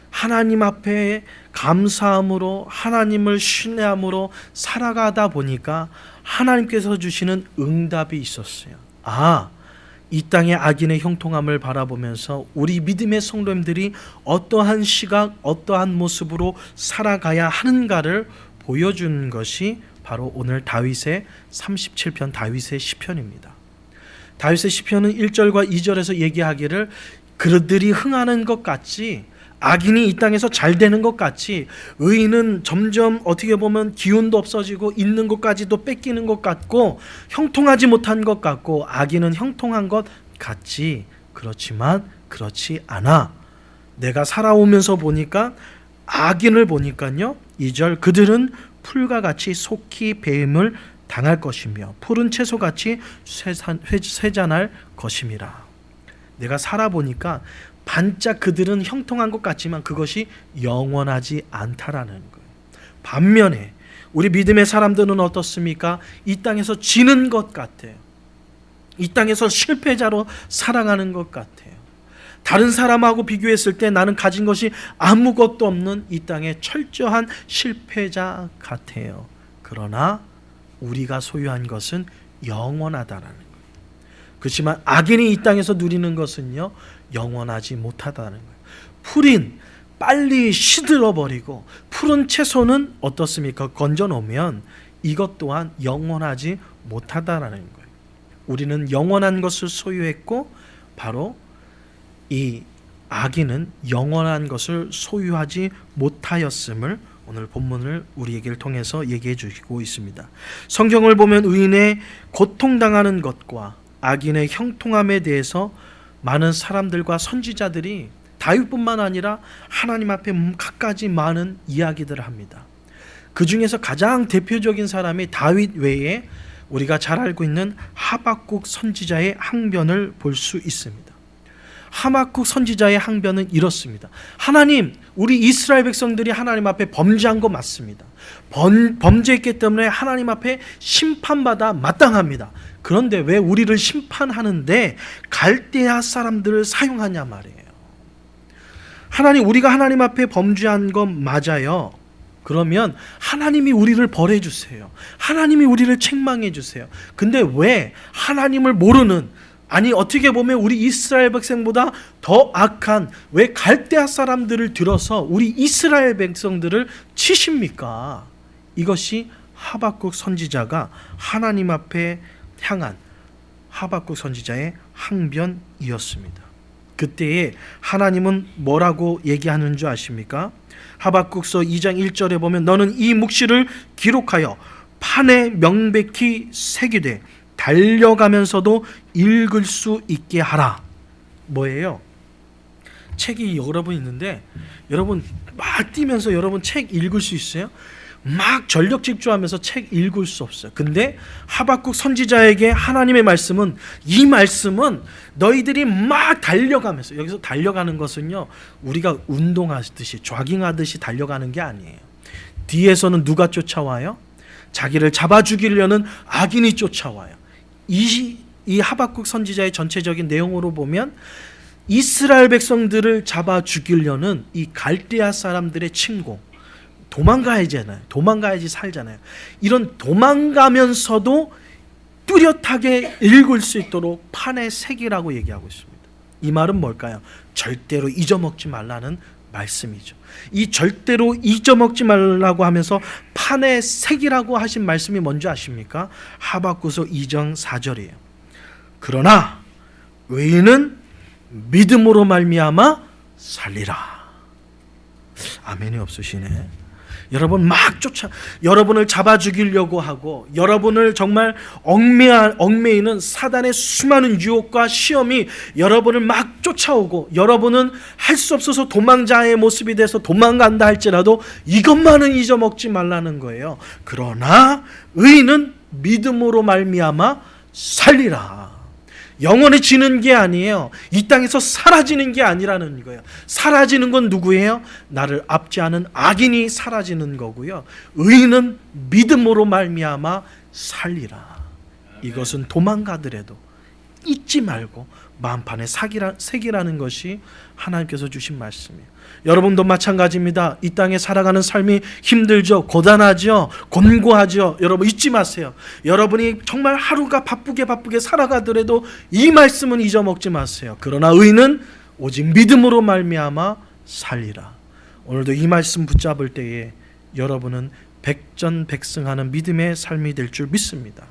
하나님 앞에 감사함으로 하나님을 신뢰함으로 살아가다 보니까 하나님께서 주시는 응답이 있었어요. 이 땅의 악인의 형통함을 바라보면서 우리 믿음의 성도님들이 어떠한 시각, 어떠한 모습으로 살아가야 하는가를 보여준 것이 바로 오늘 다윗의 37편 다윗의 시편입니다. 다윗의 시편은 1절과 2절에서 얘기하기를 그들이 흥하는 것 같이, 악인이 이 땅에서 잘 되는 것 같이, 의인은 점점 어떻게 보면 기운도 없어지고 있는 것까지도 뺏기는 것 같고 형통하지 못한 것 같고 악인은 형통한 것 같지, 그렇지만 그렇지 않아. 내가 살아오면서 보니까 악인을 보니까요, 2절 그들은 풀과 같이 속히 배임을 당할 것이며 푸른 채소같이 쇠잔할 것임이라. 내가 살아보니까 반짝 그들은 형통한 것 같지만 그것이 영원하지 않다라는 거예요. 반면에 우리 믿음의 사람들은 어떻습니까? 이 땅에서 지는 것 같아요. 이 땅에서 실패자로 살아가는 것 같아요. 다른 사람하고 비교했을 때 나는 가진 것이 아무것도 없는 이 땅의 철저한 실패자 같아요. 그러나 우리가 소유한 것은 영원하다라는 거예요. 그렇지만 악인이 이 땅에서 누리는 것은요, 영원하지 못하다는 거예요. 풀인 빨리 시들어버리고 푸른 채소는 어떻습니까? 건져놓으면 이것 또한 영원하지 못하다라는 거예요. 우리는 영원한 것을 소유했고 바로 이 악인은 영원한 것을 소유하지 못하였음을 오늘 본문을 우리에게 통해서 얘기해 주시고 있습니다. 성경을 보면 의인의 고통당하는 것과 악인의 형통함에 대해서 많은 사람들과 선지자들이 다윗뿐만 아니라 하나님 앞에 갖가지 많은 이야기들을 합니다. 그 중에서 가장 대표적인 사람이 다윗 외에 우리가 잘 알고 있는 하박국 선지자의 항변을 볼 수 있습니다. 하박국 선지자의 항변은 이렇습니다. 하나님, 우리 이스라엘 백성들이 하나님 앞에 범죄한 거 맞습니다. 범죄했기 때문에 하나님 앞에 심판받아 마땅합니다. 그런데 왜 우리를 심판하는데 갈대아 사람들을 사용하냐 말이에요. 하나님, 우리가 하나님 앞에 범죄한 건 맞아요. 그러면 하나님이 우리를 벌해 주세요. 하나님이 우리를 책망해 주세요. 근데 왜 하나님을 모르는, 아니 어떻게 보면 우리 이스라엘 백성보다 더 악한 왜 갈대아 사람들을 들어서 우리 이스라엘 백성들을 치십니까? 이것이 하박국 선지자가 하나님 앞에 향한 하박국 선지자의 항변이었습니다. 그때에 하나님은 뭐라고 얘기하는 줄 아십니까? 하박국서 2장 1절에 보면 너는 이 묵시를 기록하여 판에 명백히 새기되 달려가면서도 읽을 수 있게 하라. 뭐예요? 책이 여러분 있는데 여러분 막 뛰면서 여러분 책 읽을 수 있어요? 막 전력 질주하면서 책 읽을 수 없어요. 근데 하박국 선지자에게 하나님의 말씀은, 이 말씀은 너희들이 막 달려가면서, 여기서 달려가는 것은요, 우리가 운동하듯이 조깅하듯이 달려가는 게 아니에요. 뒤에서는 누가 쫓아와요? 자기를 잡아 죽이려는 악인이 쫓아와요. 이 하박국 선지자의 전체적인 내용으로 보면 이스라엘 백성들을 잡아 죽이려는 이 갈대아 사람들의 침공, 도망가야잖아요. 도망가야지 살잖아요. 이런 도망가면서도 뚜렷하게 읽을 수 있도록 판에 새기라고 얘기하고 있습니다. 이 말은 뭘까요? 절대로 잊어먹지 말라는 말씀이죠. 이 절대로 잊어먹지 말라고 하면서 판에 새기라고 하신 말씀이 뭔지 아십니까? 하박국서 2장 4절이에요. 그러나 의인은 믿음으로 말미암아 살리라. 아멘이 없으시네. 여러분 막 여러분을 잡아 죽이려고 하고 여러분을 정말 얽매이는 사단의 수많은 유혹과 시험이 여러분을 막 쫓아오고 여러분은 할 수 없어서 도망자의 모습이 돼서 도망간다 할지라도 이것만은 잊어먹지 말라는 거예요. 그러나 의인은 믿음으로 말미암아 살리라. 영원해지는 게 아니에요. 이 땅에서 사라지는 게 아니라는 거예요. 사라지는 건 누구예요? 나를 압제하는 악인이 사라지는 거고요. 의인은 믿음으로 말미암아 살리라. 이것은 도망가더라도 잊지 말고 마음판에 새기라는 것이 하나님께서 주신 말씀이에요. 여러분도 마찬가지입니다. 이 땅에 살아가는 삶이 힘들죠. 고단하죠. 곤고하죠. 여러분 잊지 마세요. 여러분이 정말 하루가 바쁘게 살아가더라도 이 말씀은 잊어먹지 마세요. 그러나 의인은 오직 믿음으로 말미암아 살리라. 오늘도 이 말씀 붙잡을 때에 여러분은 백전백승하는 믿음의 삶이 될 줄 믿습니다.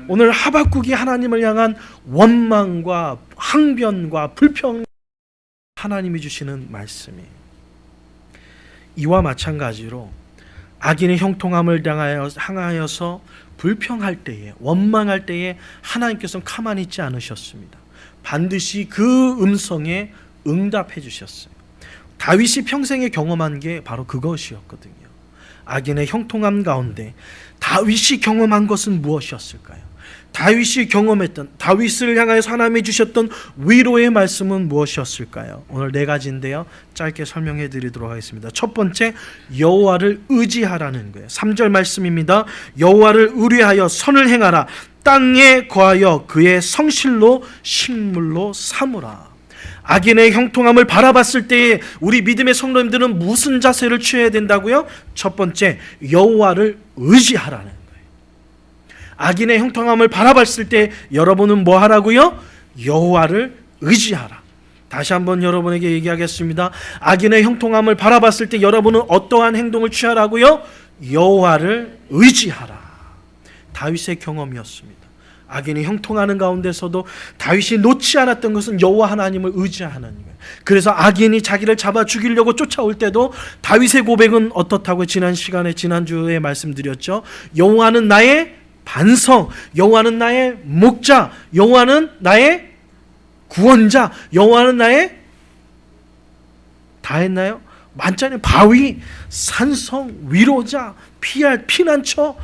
오늘 하박국이 하나님을 향한 원망과 항변과 불평, 하나님이 주시는 말씀이 이와 마찬가지로 악인의 형통함을 향하여서 불평할 때에, 원망할 때에 하나님께서는 가만히 있지 않으셨습니다. 반드시 그 음성에 응답해 주셨어요. 다윗이 평생에 경험한 게 바로 그것이었거든요. 악인의 형통함 가운데 다윗이 경험한 것은 무엇이었을까요? 다윗이 경험했던, 다윗을 향하여서 하나님이 주셨던 위로의 말씀은 무엇이었을까요? 오늘 네 가지인데요, 짧게 설명해 드리도록 하겠습니다. 첫 번째, 여호와를 의지하라는 거예요. 3절 말씀입니다. 여호와를 의뢰하여 선을 행하라. 땅에 거하여 그의 성실로 식물로 삼으라. 악인의 형통함을 바라봤을 때에 우리 믿음의 성도님들은 무슨 자세를 취해야 된다고요? 첫 번째, 여호와를 의지하라는 거예요. 악인의 형통함을 바라봤을 때 여러분은 뭐 하라고요? 여호와를 의지하라. 다시 한번 여러분에게 얘기하겠습니다. 악인의 형통함을 바라봤을 때 여러분은 어떠한 행동을 취하라고요? 여호와를 의지하라. 다윗의 경험이었습니다. 악인이 형통하는 가운데서도 다윗이 놓지 않았던 것은 여호와 하나님을 의지하는 거예요. 그래서 악인이 자기를 잡아 죽이려고 쫓아올 때도 다윗의 고백은 어떻다고 지난주에 말씀드렸죠. 여호와는 나의 반성, 여호와는 나의 목자, 여호와는 나의 구원자, 여호와는 나의 다 했나요? 만찬의 바위, 산성, 위로자, 피난처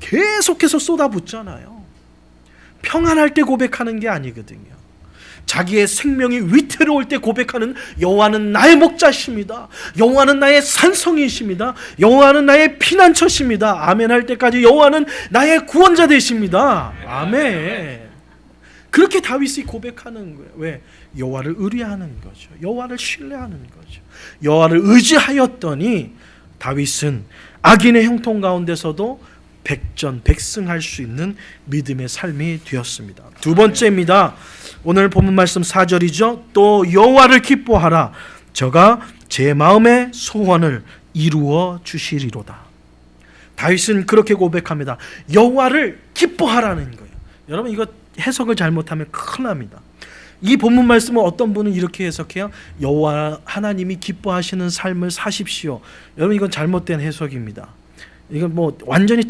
계속해서 쏟아붓잖아요. 평안할 때 고백하는 게 아니거든요. 자기의 생명이 위태로울 때 고백하는 여호와는 나의 목자십니다. 여호와는 나의 산성이십니다. 여호와는 나의 피난처십니다. 아멘 할 때까지 여호와는 나의 구원자 되십니다. 아멘. 그렇게 다윗이 고백하는 거예요. 왜? 여호와를 의뢰하는 거죠. 여호와를 신뢰하는 거죠. 여호와를 의지하였더니 다윗은 악인의 형통 가운데서도 백전백승할 수 있는 믿음의 삶이 되었습니다. 두 번째입니다. 오늘 본문 말씀 4절이죠. 또 여호와를 기뻐하라. 저가 제 마음의 소원을 이루어 주시리로다. 다윗은 그렇게 고백합니다. 여호와를 기뻐하라는 거예요. 여러분, 이거 해석을 잘못하면 큰일 납니다. 이 본문 말씀은 어떤 분은 이렇게 해석해요. 여호와 하나님이 기뻐하시는 삶을 사십시오. 여러분, 이건 잘못된 해석입니다. 이건 뭐 완전히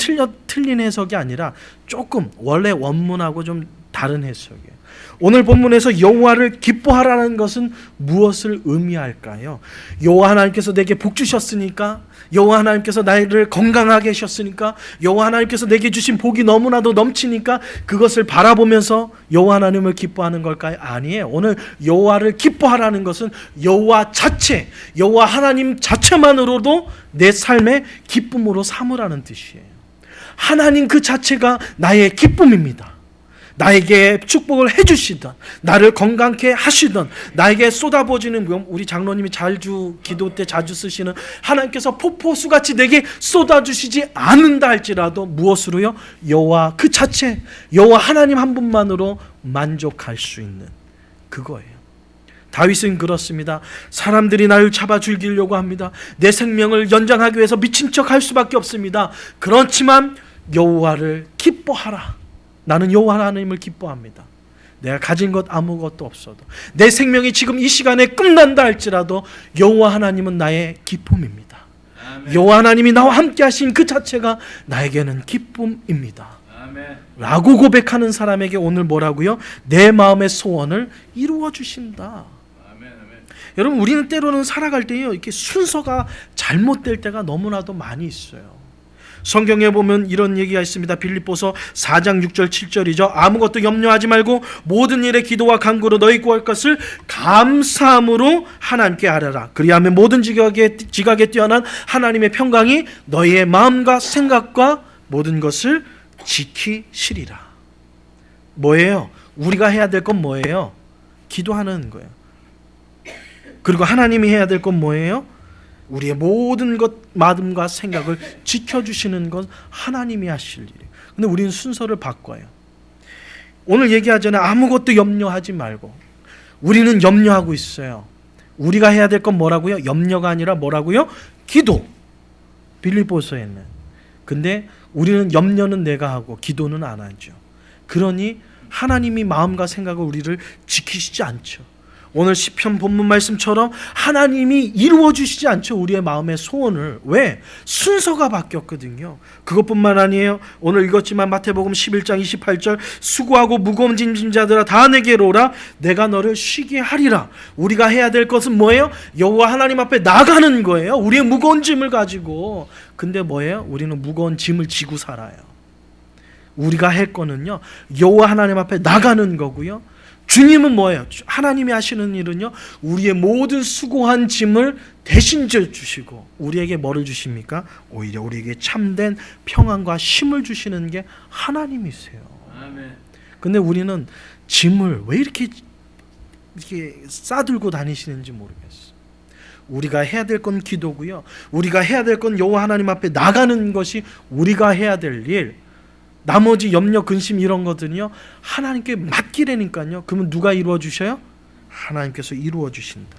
틀린 해석이 아니라 조금 원래 원문하고 좀 다른 해석이에요. 오늘 본문에서 여호와를 기뻐하라는 것은 무엇을 의미할까요? 여호와 하나님께서 내게 복 주셨으니까, 여호와 하나님께서 나를 건강하게 하셨으니까, 여호와 하나님께서 내게 주신 복이 너무나도 넘치니까 그것을 바라보면서 여호와 하나님을 기뻐하는 걸까요? 아니에요. 오늘 여호와를 기뻐하라는 것은 여호와 자체, 여호와 하나님 자체만으로도 내 삶의 기쁨으로 삼으라는 뜻이에요. 하나님 그 자체가 나의 기쁨입니다. 나에게 축복을 해주시던, 나를 건강케 하시던, 나에게 쏟아부어지는, 우리 장로님이 기도 때 자주 쓰시는, 하나님께서 폭포수같이 내게 쏟아주시지 않는다 할지라도 무엇으로요? 여호와 그 자체, 여호와 하나님 한 분만으로 만족할 수 있는 그거예요. 다윗은 그렇습니다. 사람들이 나를 잡아 죽이려고 합니다. 내 생명을 연장하기 위해서 미친 척 할 수밖에 없습니다. 그렇지만 여호와를 기뻐하라. 나는 여호와 하나님을 기뻐합니다. 내가 가진 것 아무것도 없어도, 내 생명이 지금 이 시간에 끝난다 할지라도 여호와 하나님은 나의 기쁨입니다. 여호와 하나님이 나와 함께 하신 그 자체가 나에게는 기쁨입니다. 라고 고백하는 사람에게 오늘 뭐라고요? 내 마음의 소원을 이루어 주신다. 여러분, 우리는 때로는 살아갈 때요, 이렇게 순서가 잘못될 때가 너무나도 많이 있어요. 성경에 보면 이런 얘기가 있습니다. 빌립보서 4장 6절 7절이죠. 아무것도 염려하지 말고 모든 일에 기도와 간구로 너희 구할 것을 감사함으로 하나님께 아뢰라. 그리하면 모든 지각에 뛰어난 하나님의 평강이 너희의 마음과 생각과 모든 것을 지키시리라. 뭐예요? 우리가 해야 될 건 뭐예요? 기도하는 거예요. 그리고 하나님이 해야 될 건 뭐예요? 우리의 모든 것, 마음과 생각을 지켜주시는 건 하나님이 하실 일이에요. 근데 우리는 순서를 바꿔요. 오늘 얘기하잖아요. 아무것도 염려하지 말고. 우리는 염려하고 있어요. 우리가 해야 될 건 뭐라고요? 염려가 아니라 뭐라고요? 기도. 빌립보서에는 근데 우리는 염려는 내가 하고 기도는 안 하죠. 그러니 하나님이 마음과 생각을 우리를 지키시지 않죠. 오늘 시편 본문 말씀처럼 하나님이 이루어 주시지 않죠. 우리의 마음의 소원을. 왜? 순서가 바뀌었거든요. 그것뿐만 아니에요. 오늘 읽었지만 마태복음 11장 28절 수고하고 무거운 짐진 자들아 다 내게로 오라 내가 너를 쉬게 하리라. 우리가 해야 될 것은 뭐예요? 여호와 하나님 앞에 나가는 거예요. 우리의 무거운 짐을 가지고. 근데 뭐예요? 우리는 무거운 짐을 지고 살아요. 우리가 할 거는요, 여호와 하나님 앞에 나가는 거고요. 주님은 뭐예요? 하나님이 하시는 일은요, 우리의 모든 수고한 짐을 대신 져 주시고 우리에게 뭐를 주십니까? 오히려 우리에게 참된 평안과 힘을 주시는 게 하나님이세요. 근데 우리는 짐을 왜 이렇게 싸들고 다니시는지 모르겠어요. 우리가 해야 될 건 기도고요. 우리가 해야 될 건 여호와 하나님 앞에 나가는 것이 우리가 해야 될 일. 나머지 염려, 근심 이런 것들은요 하나님께 맡기라니까요. 그러면 누가 이루어 주셔요? 하나님께서 이루어 주신다.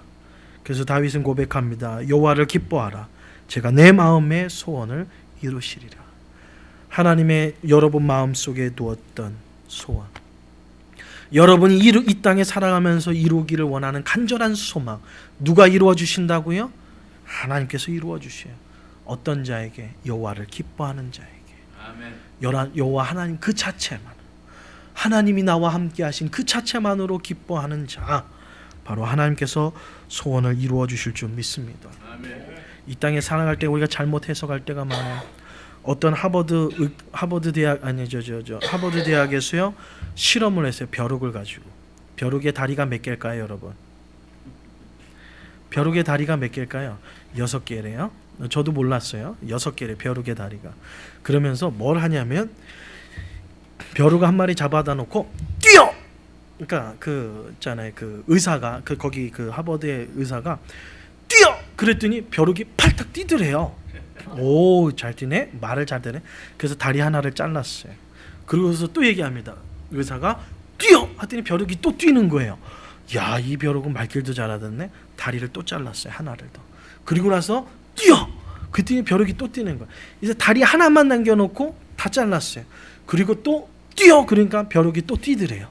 그래서 다윗은 고백합니다. 여호와를 기뻐하라. 제가 내 마음의 소원을 이루시리라. 하나님의 여러분 마음속에 두었던 소원, 여러분이 이 땅에 살아가면서 이루기를 원하는 간절한 소망, 누가 이루어 주신다고요? 하나님께서 이루어 주셔요. 어떤 자에게? 여호와를 기뻐하는 자에게. 여호와 하나님 그 자체만, 하나님이 나와 함께 하신 그 자체만으로 기뻐하는 자, 바로 하나님께서 소원을 이루어 주실 줄 믿습니다. 이 땅에 살아갈 때 우리가 잘못 해석할 때가 많아요. 어떤 하버드 대학에서요 실험을 했어요. 벼룩을 가지고. 벼룩의 다리가 몇 개일까요, 여러분? 벼룩의 다리가 몇 개일까요? 6개래요. 저도 몰랐어요. 6개래 벼룩의 다리가. 그러면서 뭘 하냐면 벼룩을 한 마리 잡아다 놓고 뛰어. 그러니까 그 있잖아요. 그 의사가 거기 그 하버드의 의사가 뛰어. 그랬더니 벼룩이 팔딱 뛰더래요. 오, 잘 뛰네. 말을 잘 되네. 그래서 다리 하나를 잘랐어요. 그러고서 또 얘기합니다. 의사가 뛰어 하더니 벼룩이 또 뛰는 거예요. 야, 이 벼룩은 말길도 잘하던데. 다리를 또 잘랐어요. 하나를 더. 그리고 나서 뛰어! 그랬더니 벼룩이 또 뛰는 거야. 이제 다리 하나만 남겨놓고 다 잘랐어요. 그리고 또 뛰어! 그러니까 벼룩이 또 뛰더래요.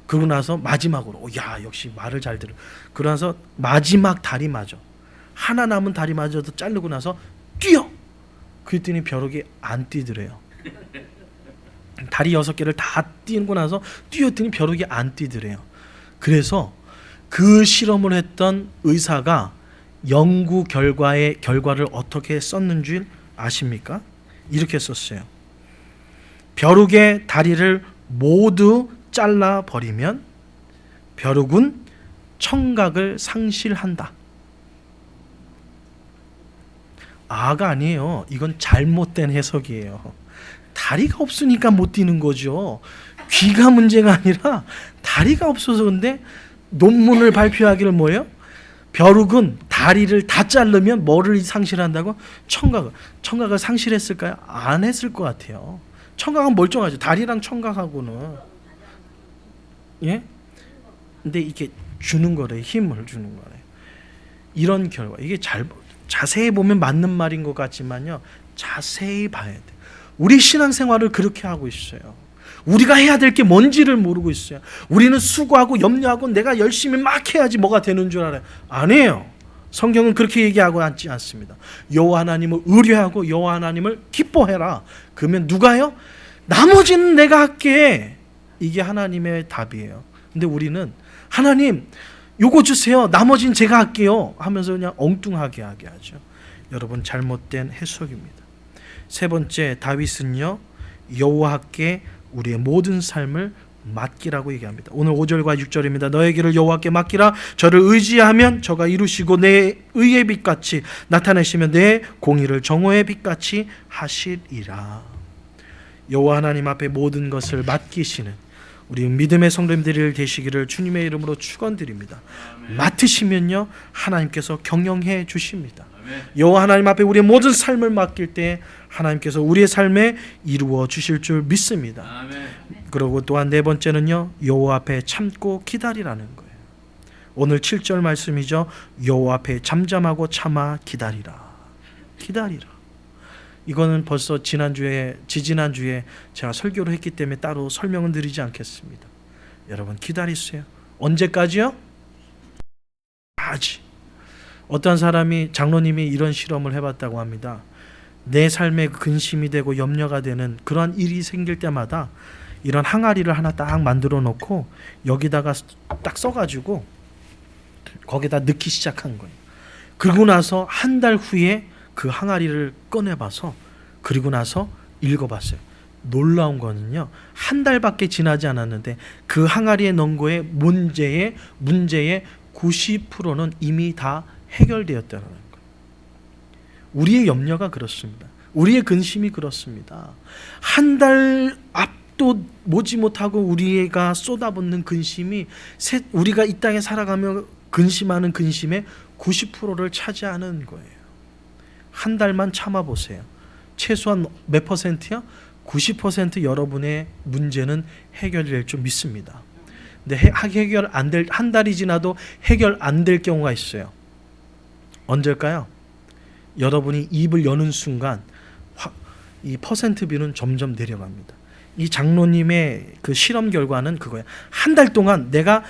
그러고 나서 마지막으로 야, 역시 말을 잘 들어. 그러고 나서 마지막 다리마저, 하나 남은 다리마저도 자르고 나서 뛰어! 그랬더니 벼룩이 안 뛰더래요. 다리 6개를 다 뛰고 나서 뛰었더니 벼룩이 안 뛰더래요. 그래서 그 실험을 했던 의사가 연구 결과를 어떻게 썼는 줄 아십니까? 이렇게 썼어요. 벼룩의 다리를 모두 잘라버리면 벼룩은 청각을 상실한다. 아가 아니에요. 이건 잘못된 해석이에요. 다리가 없으니까 못 뛰는 거죠. 귀가 문제가 아니라 다리가 없어서. 근데 논문을 발표하기를 뭐예요? 벼룩은 다리를 다 자르면 뭐를 상실한다고? 청각을 상실했을까요? 안 했을 것 같아요. 청각은 멀쩡하죠. 다리랑 청각하고는. 예? 근데 이게 주는 거래요. 힘을 주는 거래요. 이런 결과. 이게 자세히 보면 맞는 말인 것 같지만요. 자세히 봐야 돼. 우리 신앙생활을 그렇게 하고 있어요. 우리가 해야 될 게 뭔지를 모르고 있어요. 우리는 수고하고 염려하고 내가 열심히 막 해야지 뭐가 되는 줄 알아요. 아니에요. 성경은 그렇게 얘기하고 있지 않습니다. 여호와 하나님을 의뢰하고 여호와 하나님을 기뻐해라. 그러면 누가요? 나머지는 내가 할게. 이게 하나님의 답이에요. 근데 우리는 하나님 요거 주세요. 나머지는 제가 할게요. 하면서 그냥 엉뚱하게 하게 하죠. 여러분, 잘못된 해석입니다. 세 번째, 다윗은요 여호와께 우리의 모든 삶을 맡기라고 얘기합니다. 오늘 5절과 6절입니다. 너의 길을 여호와께 맡기라. 저를 의지하면 저가 이루시고 내 의의 빛같이 나타내시며 내 공의를 정오의 빛같이 하시리라. 여호와 하나님 앞에 모든 것을 맡기시는 우리 믿음의 성도님들이 되시기를 주님의 이름으로 축원드립니다. 맡으시면요 하나님께서 경영해 주십니다. 여호와 하나님 앞에 우리의 모든 삶을 맡길 때 하나님께서 우리의 삶에 이루어 주실 줄 믿습니다. 그리고 또한 네 번째는요 여호와 앞에 참고 기다리라는 거예요. 오늘 7절 말씀이죠. 여호와 앞에 잠잠하고 참아 기다리라. 기다리라. 이거는 벌써 지지난주에 제가 설교를 했기 때문에 따로 설명은 드리지 않겠습니다. 여러분 기다리세요. 언제까지요? 아직. 어떤 사람이 장로님이 이런 실험을 해봤다고 합니다. 내 삶에 근심이 되고 염려가 되는 그러한 일이 생길 때마다 이런 항아리를 하나 딱 만들어 놓고 여기다가 딱 써가지고 거기다 넣기 시작한 거예요. 그리고 나서 한 달 후에 그 항아리를 꺼내봐서 그리고 나서 읽어봤어요. 놀라운 거는요, 한 달밖에 지나지 않았는데 그 항아리에 넣은 거에 문제의 90%는 이미 다 해결되었다는 거예요. 우리의 염려가 그렇습니다. 우리의 근심이 그렇습니다. 한 달 앞도 보지 못하고 우리가 쏟아붓는 근심이 우리가 이 땅에 살아가며 근심하는 근심의 90%를 차지하는 거예요. 한 달만 참아보세요. 최소한 몇 퍼센트요? 90% 여러분의 문제는 해결될 줄 믿습니다. 근데 해결 안 될, 한 달이 지나도 해결 안 될 경우가 있어요. 언제일까요? 여러분이 입을 여는 순간 이 퍼센트 비율은 점점 내려갑니다. 이 장로님의 그 실험 결과는 그거예요. 한 달 동안 내가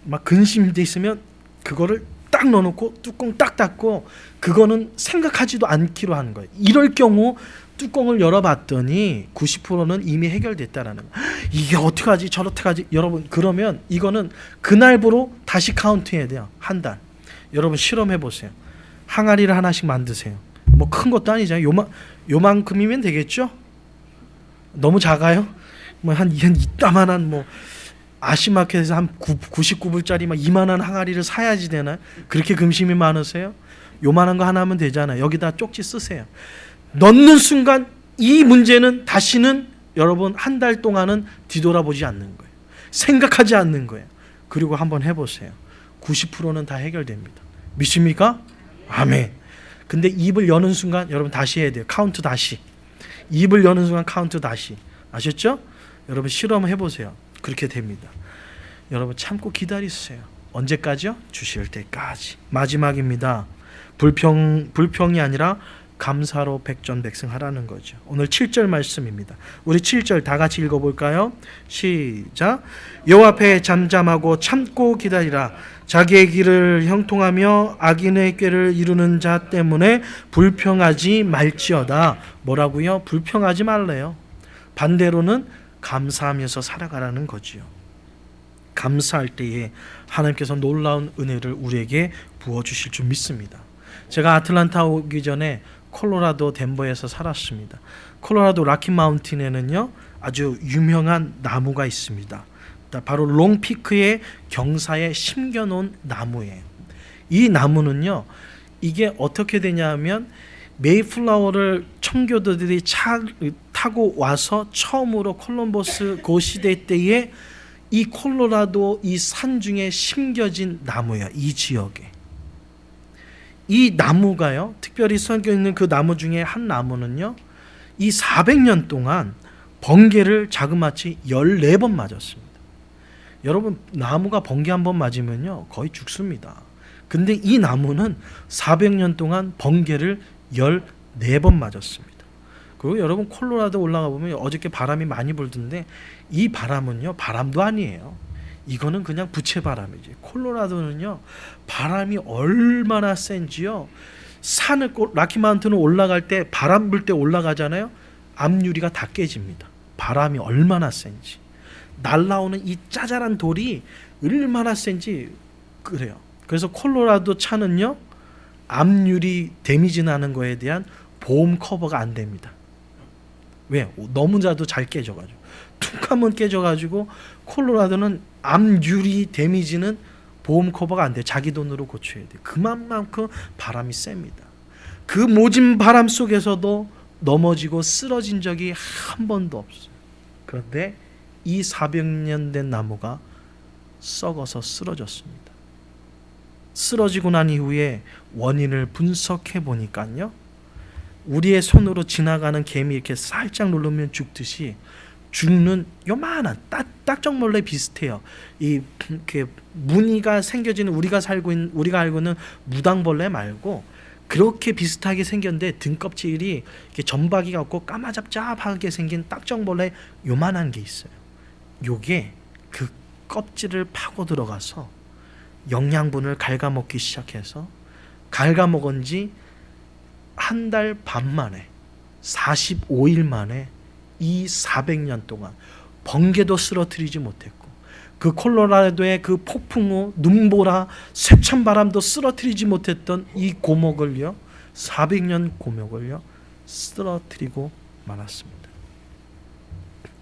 막 근심돼 있으면 그거를 딱 넣어놓고 뚜껑 딱 닫고 그거는 생각하지도 않기로 하는 거예요. 이럴 경우 뚜껑을 열어봤더니 90%는 이미 해결됐다라는 거예요. 이게 어떻게 하지 저렇게 하지 여러분, 그러면 이거는 그날부로 다시 카운트해야 돼요. 한 달. 여러분 실험해 보세요. 항아리를 하나씩 만드세요. 뭐 큰 것도 아니잖아요. 요만큼이면 되겠죠? 너무 작아요? 뭐 한 이따만한 뭐 아시마켓에서 한 99불짜리 막 이만한 항아리를 사야지 되나요? 그렇게 근심이 많으세요? 요만한 거 하나 하면 되잖아요. 여기다 쪽지 쓰세요. 넣는 순간 이 문제는 다시는 여러분 한 달 동안은 뒤돌아보지 않는 거예요. 생각하지 않는 거예요. 그리고 한번 해보세요. 90%는 다 해결됩니다. 믿습니까? 아멘. 근데 입을 여는 순간 여러분 다시 해야 돼요. 카운트 다시. 입을 여는 순간 카운트 다시. 아셨죠? 여러분 실험해 보세요. 그렇게 됩니다. 여러분 참고 기다리세요. 언제까지요? 주실 때까지. 마지막입니다. 불평이 아니라 감사로 백전백승하라는 거죠. 오늘 7절 말씀입니다. 우리 7절 다 같이 읽어볼까요? 시작. 여호와 앞에 잠잠하고 참고 기다리라. 자기의 길을 형통하며 악인의 꾀를 이루는 자 때문에 불평하지 말지어다. 뭐라고요? 불평하지 말래요. 반대로는 감사하면서 살아가라는 거지요. 감사할 때에 하나님께서 놀라운 은혜를 우리에게 부어주실 줄 믿습니다. 제가 아틀란타 오기 전에 콜로라도 덴버에서 살았습니다. 콜로라도 라키 마운틴에는요 아주 유명한 나무가 있습니다. 바로 롱피크의 경사에 심겨놓은 나무예요. 이 나무는요 이게 어떻게 되냐면 메이플라워를 청교도들이 타고 와서 처음으로 콜럼버스 그 시대 때에 이 콜로라도 이 산중에 심겨진 나무예요. 이 지역에. 이 나무가요, 특별히 섞여 있는 그 나무 중에 한 나무는요, 이 400년 동안 번개를 자그마치 14번 맞았습니다. 여러분, 나무가 번개 한 번 맞으면요, 거의 죽습니다. 근데 이 나무는 400년 동안 번개를 14번 맞았습니다. 그리고 여러분, 콜로라도 올라가 보면 어저께 바람이 많이 불던데 이 바람은요, 바람도 아니에요. 이거는 그냥 부채바람이지. 콜로라도는요 바람이 얼마나 센지요. 산을 라키마운틴을 올라갈 때 바람 불 때 올라가잖아요. 앞유리가 다 깨집니다. 바람이 얼마나 센지. 날라오는 이 짜잘한 돌이 얼마나 센지 그래요. 그래서 콜로라도 차는요 앞유리 데미지 나는 거에 대한 보험 커버가 안 됩니다. 왜? 너무나도 잘 깨져가지고 툭 하면 깨져가지고 콜로라도는 앞유리 데미지는 보험 커버가 안 돼. 자기 돈으로 고쳐야 돼. 그만큼 바람이 셉니다. 그 모진 바람 속에서도 넘어지고 쓰러진 적이 한 번도 없어요. 그런데 이 400년 된 나무가 썩어서 쓰러졌습니다. 쓰러지고 난 이후에 원인을 분석해 보니까요, 우리의 손으로 지나가는 개미 이렇게 살짝 누르면 죽듯이 죽는 요만한 딱정벌레 비슷해요. 이렇게 무늬가 생겨지는 우리가 알고 있는 무당벌레 말고 그렇게 비슷하게 생겼는데 등껍질이 이렇게 점박이가 없고 까마잡잡하게 생긴 딱정벌레 요만한 게 있어요. 요게 그 껍질을 파고 들어가서 영양분을 갉아먹기 시작해서 갉아먹은 지 한 달 반 만에 45일 만에 이 400년 동안 번개도 쓰러뜨리지 못했고 그 콜로라도의 그 폭풍우, 눈보라, 쇠찬바람도 쓰러뜨리지 못했던 이 고목을요, 400년 고목을요 쓰러뜨리고 말았습니다.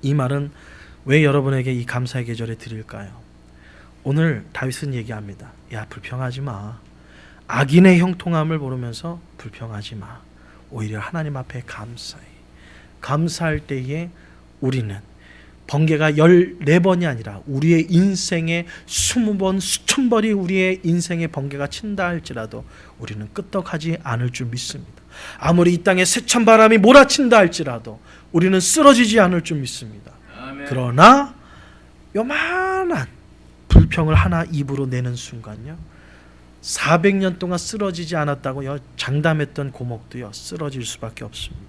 이 말은 왜 여러분에게 이 감사의 계절에 드릴까요? 오늘 다윗은 얘기합니다. 야, 불평하지 마. 악인의 형통함을 모르면서 불평하지 마. 오히려 하나님 앞에 감사해. 감사할 때에 우리는 번개가 14번이 아니라 우리의 인생에 20번, 수천 번이 우리의 인생에 번개가 친다 할지라도 우리는 끄떡하지 않을 줄 믿습니다. 아무리 이 땅에 세찬 바람이 몰아친다 할지라도 우리는 쓰러지지 않을 줄 믿습니다. 아멘. 그러나 요만한 불평을 하나 입으로 내는 순간요, 400년 동안 쓰러지지 않았다고요 장담했던 고목도요 쓰러질 수밖에 없습니다.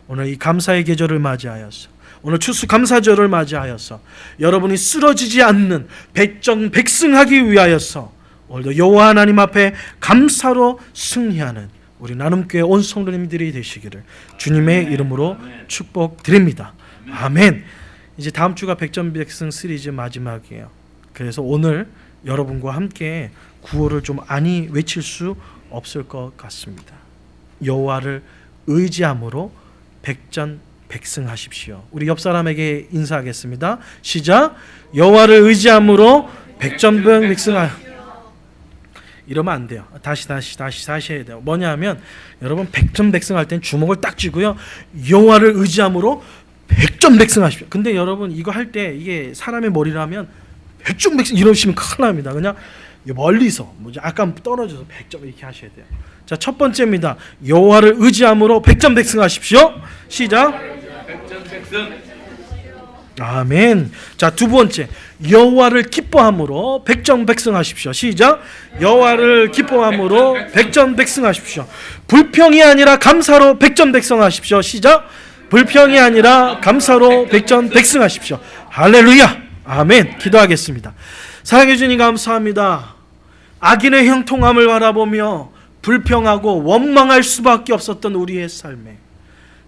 오늘 이 감사의 계절을 맞이하여서, 오늘 추수감사절을 맞이하여서 여러분이 쓰러지지 않는 백정백승하기 위하여서 오늘도 여호와 하나님 앞에 감사로 승리하는 우리 나눔교회 온 성도님들이 되시기를 주님의 이름으로 축복드립니다. 아멘. 이제 다음 주가 백전백승 시리즈 마지막이에요. 그래서 오늘 여러분과 함께 구호를 좀 안이 외칠 수 없을 것 같습니다. 여호와를 의지함으로 백전백승하십시오. 우리 옆 사람에게 인사하겠습니다. 시작. 여호와를 의지함으로 백전백승하. 이러면 안 돼요. 다시 해야 돼요. 뭐냐면 여러분 백전백승할 땐 주먹을 딱 쥐고요, 여호와를 의지함으로 백전백승하십시오. 근데 여러분 이거 할 때 이게 사람의 머리라면 백전백승 이러시면 큰일 납니다. 그냥 멀리서 약간 떨어져서 100점 이렇게 하셔야 돼요. 자, 첫 번째입니다. 여호와를 의지함으로 백전백승하십시오. 시작. 백전백승. 아멘. 자, 두 번째, 여호와를 기뻐함으로 백전백승하십시오. 시작. 여호와를 기뻐함으로 백전백승하십시오. 불평이 아니라 감사로 백전백승하십시오. 시작. 불평이 아니라 감사로 백전백승하십시오. 할렐루야. 아멘. 기도하겠습니다. 사랑해 주님 감사합니다. 악인의 형통함을 바라보며 불평하고 원망할 수밖에 없었던 우리의 삶에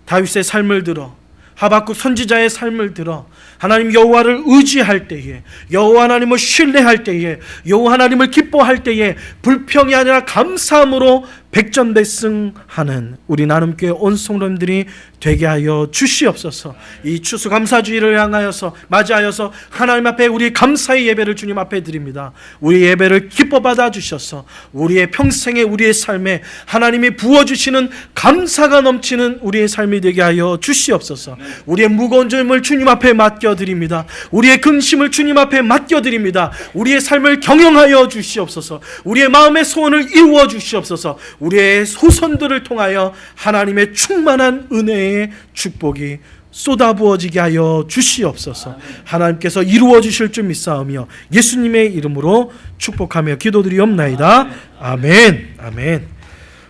다윗의 삶을 들어, 하박국 선지자의 삶을 들어 하나님 여호와를 의지할 때에, 여호와 하나님을 신뢰할 때에, 여호와 하나님을 기뻐할 때에 불평이 아니라 감사함으로 백전백승하는 우리 나눔교회 온 성도님들이 되게 하여 주시옵소서. 이 추수감사주의를 향하여서 맞이하여서 하나님 앞에 우리 감사의 예배를 주님 앞에 드립니다. 우리 예배를 기뻐 받아 주셔서 우리의 평생에, 우리의 삶에 하나님이 부어주시는 감사가 넘치는 우리의 삶이 되게 하여 주시옵소서. 우리의 무거운 짐을 주님 앞에 맡겨드립니다. 우리의 근심을 주님 앞에 맡겨드립니다. 우리의 삶을 경영하여 주시옵소서. 우리의 마음의 소원을 이루어 주시옵소서. 우리의 후손들을 통하여 하나님의 충만한 은혜의 축복이 쏟아부어지게 하여 주시옵소서. 하나님께서 이루어 주실 줄 믿사오며 예수님의 이름으로 축복하며 기도드리옵나이다. 아멘. 아멘.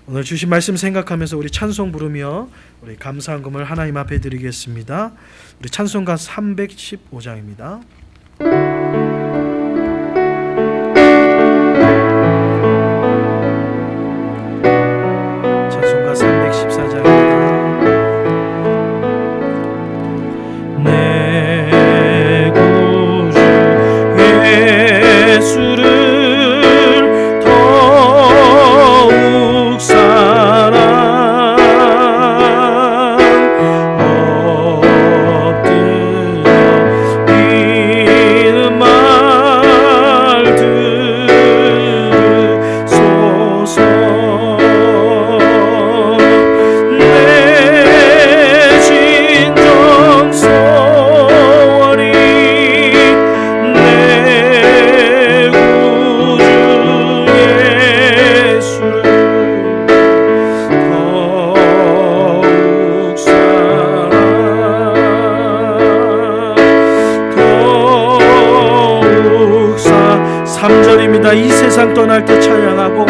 오늘 주신 말씀 생각하면서 우리 찬송 부르며 우리 감사한금을 하나님 앞에 드리겠습니다. 우리 찬송가 315장입니다. 찬송가 314장입니다. 내 구주 예수를 더욱 이 세상 떠날 때 찬양하고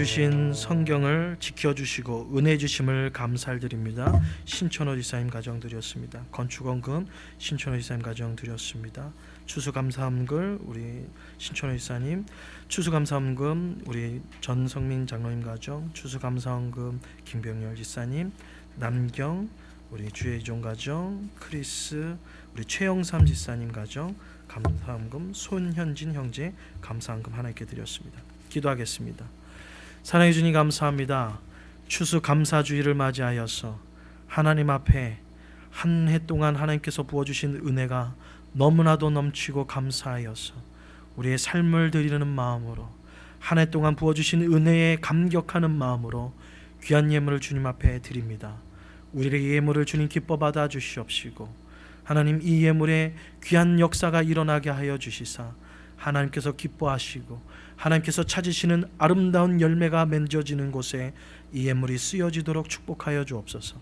주신 성경을 지켜주시고 은혜 주심을 감사드립니다. 신천호 지사님 가정 드렸습니다. 건축원금 신천호 지사님 가정 드렸습니다. 추수감사함글 우리 신천호 지사님, 추수감사함금 우리 전성민 장로님 가정, 추수감사함금 김병열 지사님, 남경 우리 주혜종 가정, 크리스 우리 최영삼 지사님 가정, 감사함금 손현진 형제 감사함금 하나님께 드렸습니다. 기도하겠습니다. 사랑해 주님 감사합니다. 추수 감사주의를 맞이하여서 하나님 앞에 한 해 동안 하나님께서 부어주신 은혜가 너무나도 넘치고 감사하여서 우리의 삶을 드리는 마음으로 한 해 동안 부어주신 은혜에 감격하는 마음으로 귀한 예물을 주님 앞에 드립니다. 우리의 예물을 주님 기뻐 받아 주시옵시고 하나님 이 예물에 귀한 역사가 일어나게 하여 주시사 하나님께서 기뻐하시고 하나님께서 찾으시는 아름다운 열매가 맺어지는 곳에 이 예물이 쓰여지도록 축복하여 주옵소서.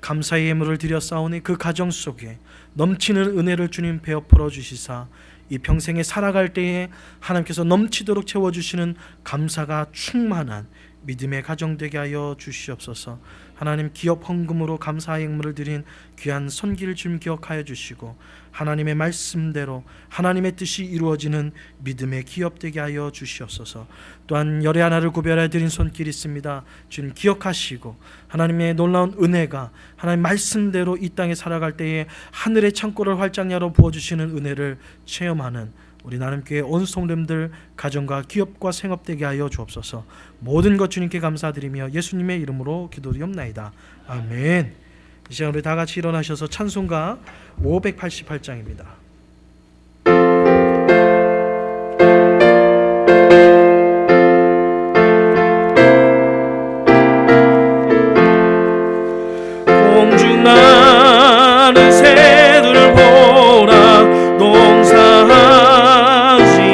감사의 예물을 드렸사오니 그 가정 속에 넘치는 은혜를 주님 베어풀어 주시사 이 평생에 살아갈 때에 하나님께서 넘치도록 채워주시는 감사가 충만한 믿음의 가정 되게 하여 주시옵소서. 하나님 기업 헌금으로 감사의 예물을 드린 귀한 손길을 주님 기억하여 주시고 하나님의 말씀대로 하나님의 뜻이 이루어지는 믿음의 기업 되게 하여 주시옵소서. 또한 열의 하나를 구별해 드린 손길이 있습니다. 주님 기억하시고 하나님의 놀라운 은혜가 하나님 말씀대로 이 땅에 살아갈 때에 하늘의 창고를 활짝 열어 부어주시는 은혜를 체험하는 우리 나눔교회 온 성도님들 가정과 기업과 생업되게 하여 주옵소서. 모든 것 주님께 감사드리며 예수님의 이름으로 기도드리옵나이다. 아멘. 이 시간 우리 다 같이 일어나셔서 찬송가 588장입니다. 공중나는 새들을 보라 농사하지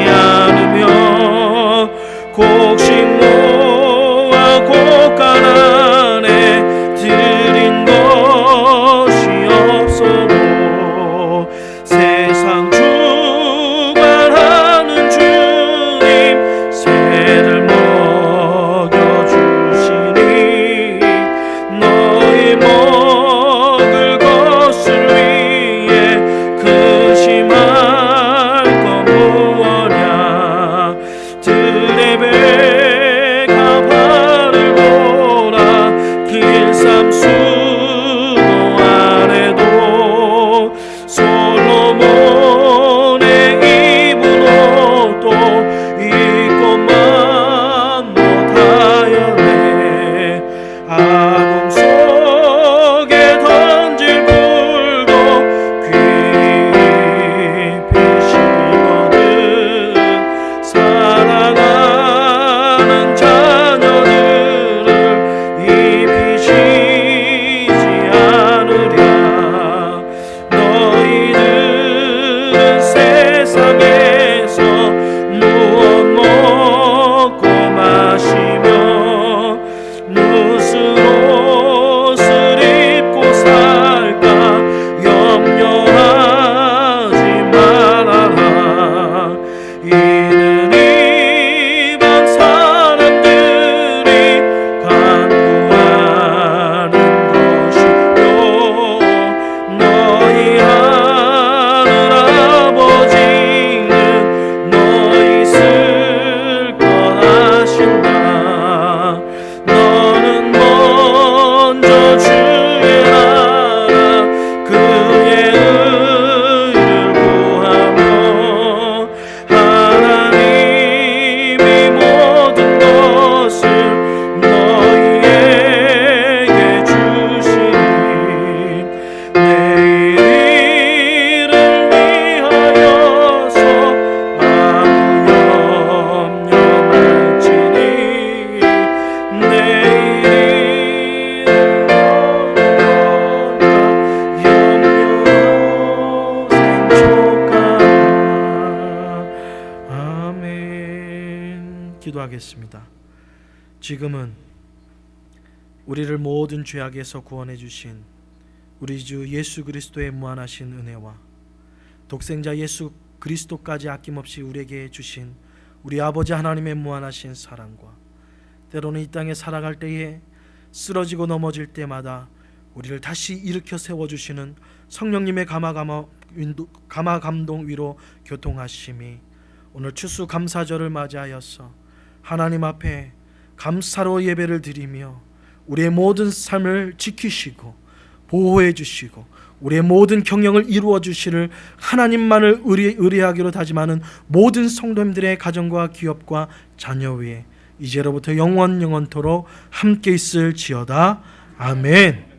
않으며 곡식 모아 곡간 안에 들인 것이 없어도 세상 주관하는 주님 새를 먹여주시니 너희 먹을 것을 위해 근심할 것 무엇냐 들의 배가 발을 보라 길삼수도 아래도 솔로몬의 입은 옷도 입고만 못하였네 아궁 속에 던질 굴도 깊이 쉬거든 사랑하는 자녀들을 입히 쉬지 않으랴 너희들은 세상에서 무엇 먹고 마시며 무슨 옷을 입고 살까 염려하지 말아라 이는 이방 사람들이 간구하는 것이요 너희 하늘 아버지는 너희 쓸 것 아신다 너는 먼저 주의 나라 그의 의를 구하며 하나님이 모든 것을 너희에게 주시니 내일 일을 위하여서 아무 염려 말지니 내일 일을 염려 생촉하라. 아멘. 기도하겠습니다. 지금은 우리를 모든 죄악에서 구원해 주신 우리 주 예수 그리스도의 무한하신 은혜와 독생자 예수 그리스도까지 아낌없이 우리에게 주신 우리 아버지 하나님의 무한하신 사랑과 때로는 이 땅에 살아갈 때에 쓰러지고 넘어질 때마다 우리를 다시 일으켜 세워주시는 성령님의 감화 감동 위로 교통하심이 오늘 추수감사절을 맞이하여서 하나님 앞에 감사로 예배를 드리며 우리의 모든 삶을 지키시고 보호해 주시고 우리의 모든 경영을 이루어 주시를 하나님만을 의뢰하기로 다짐하는 모든 성도님들의 가정과 기업과 자녀 위에 이제로부터 영원토록 함께 있을지어다. 아멘.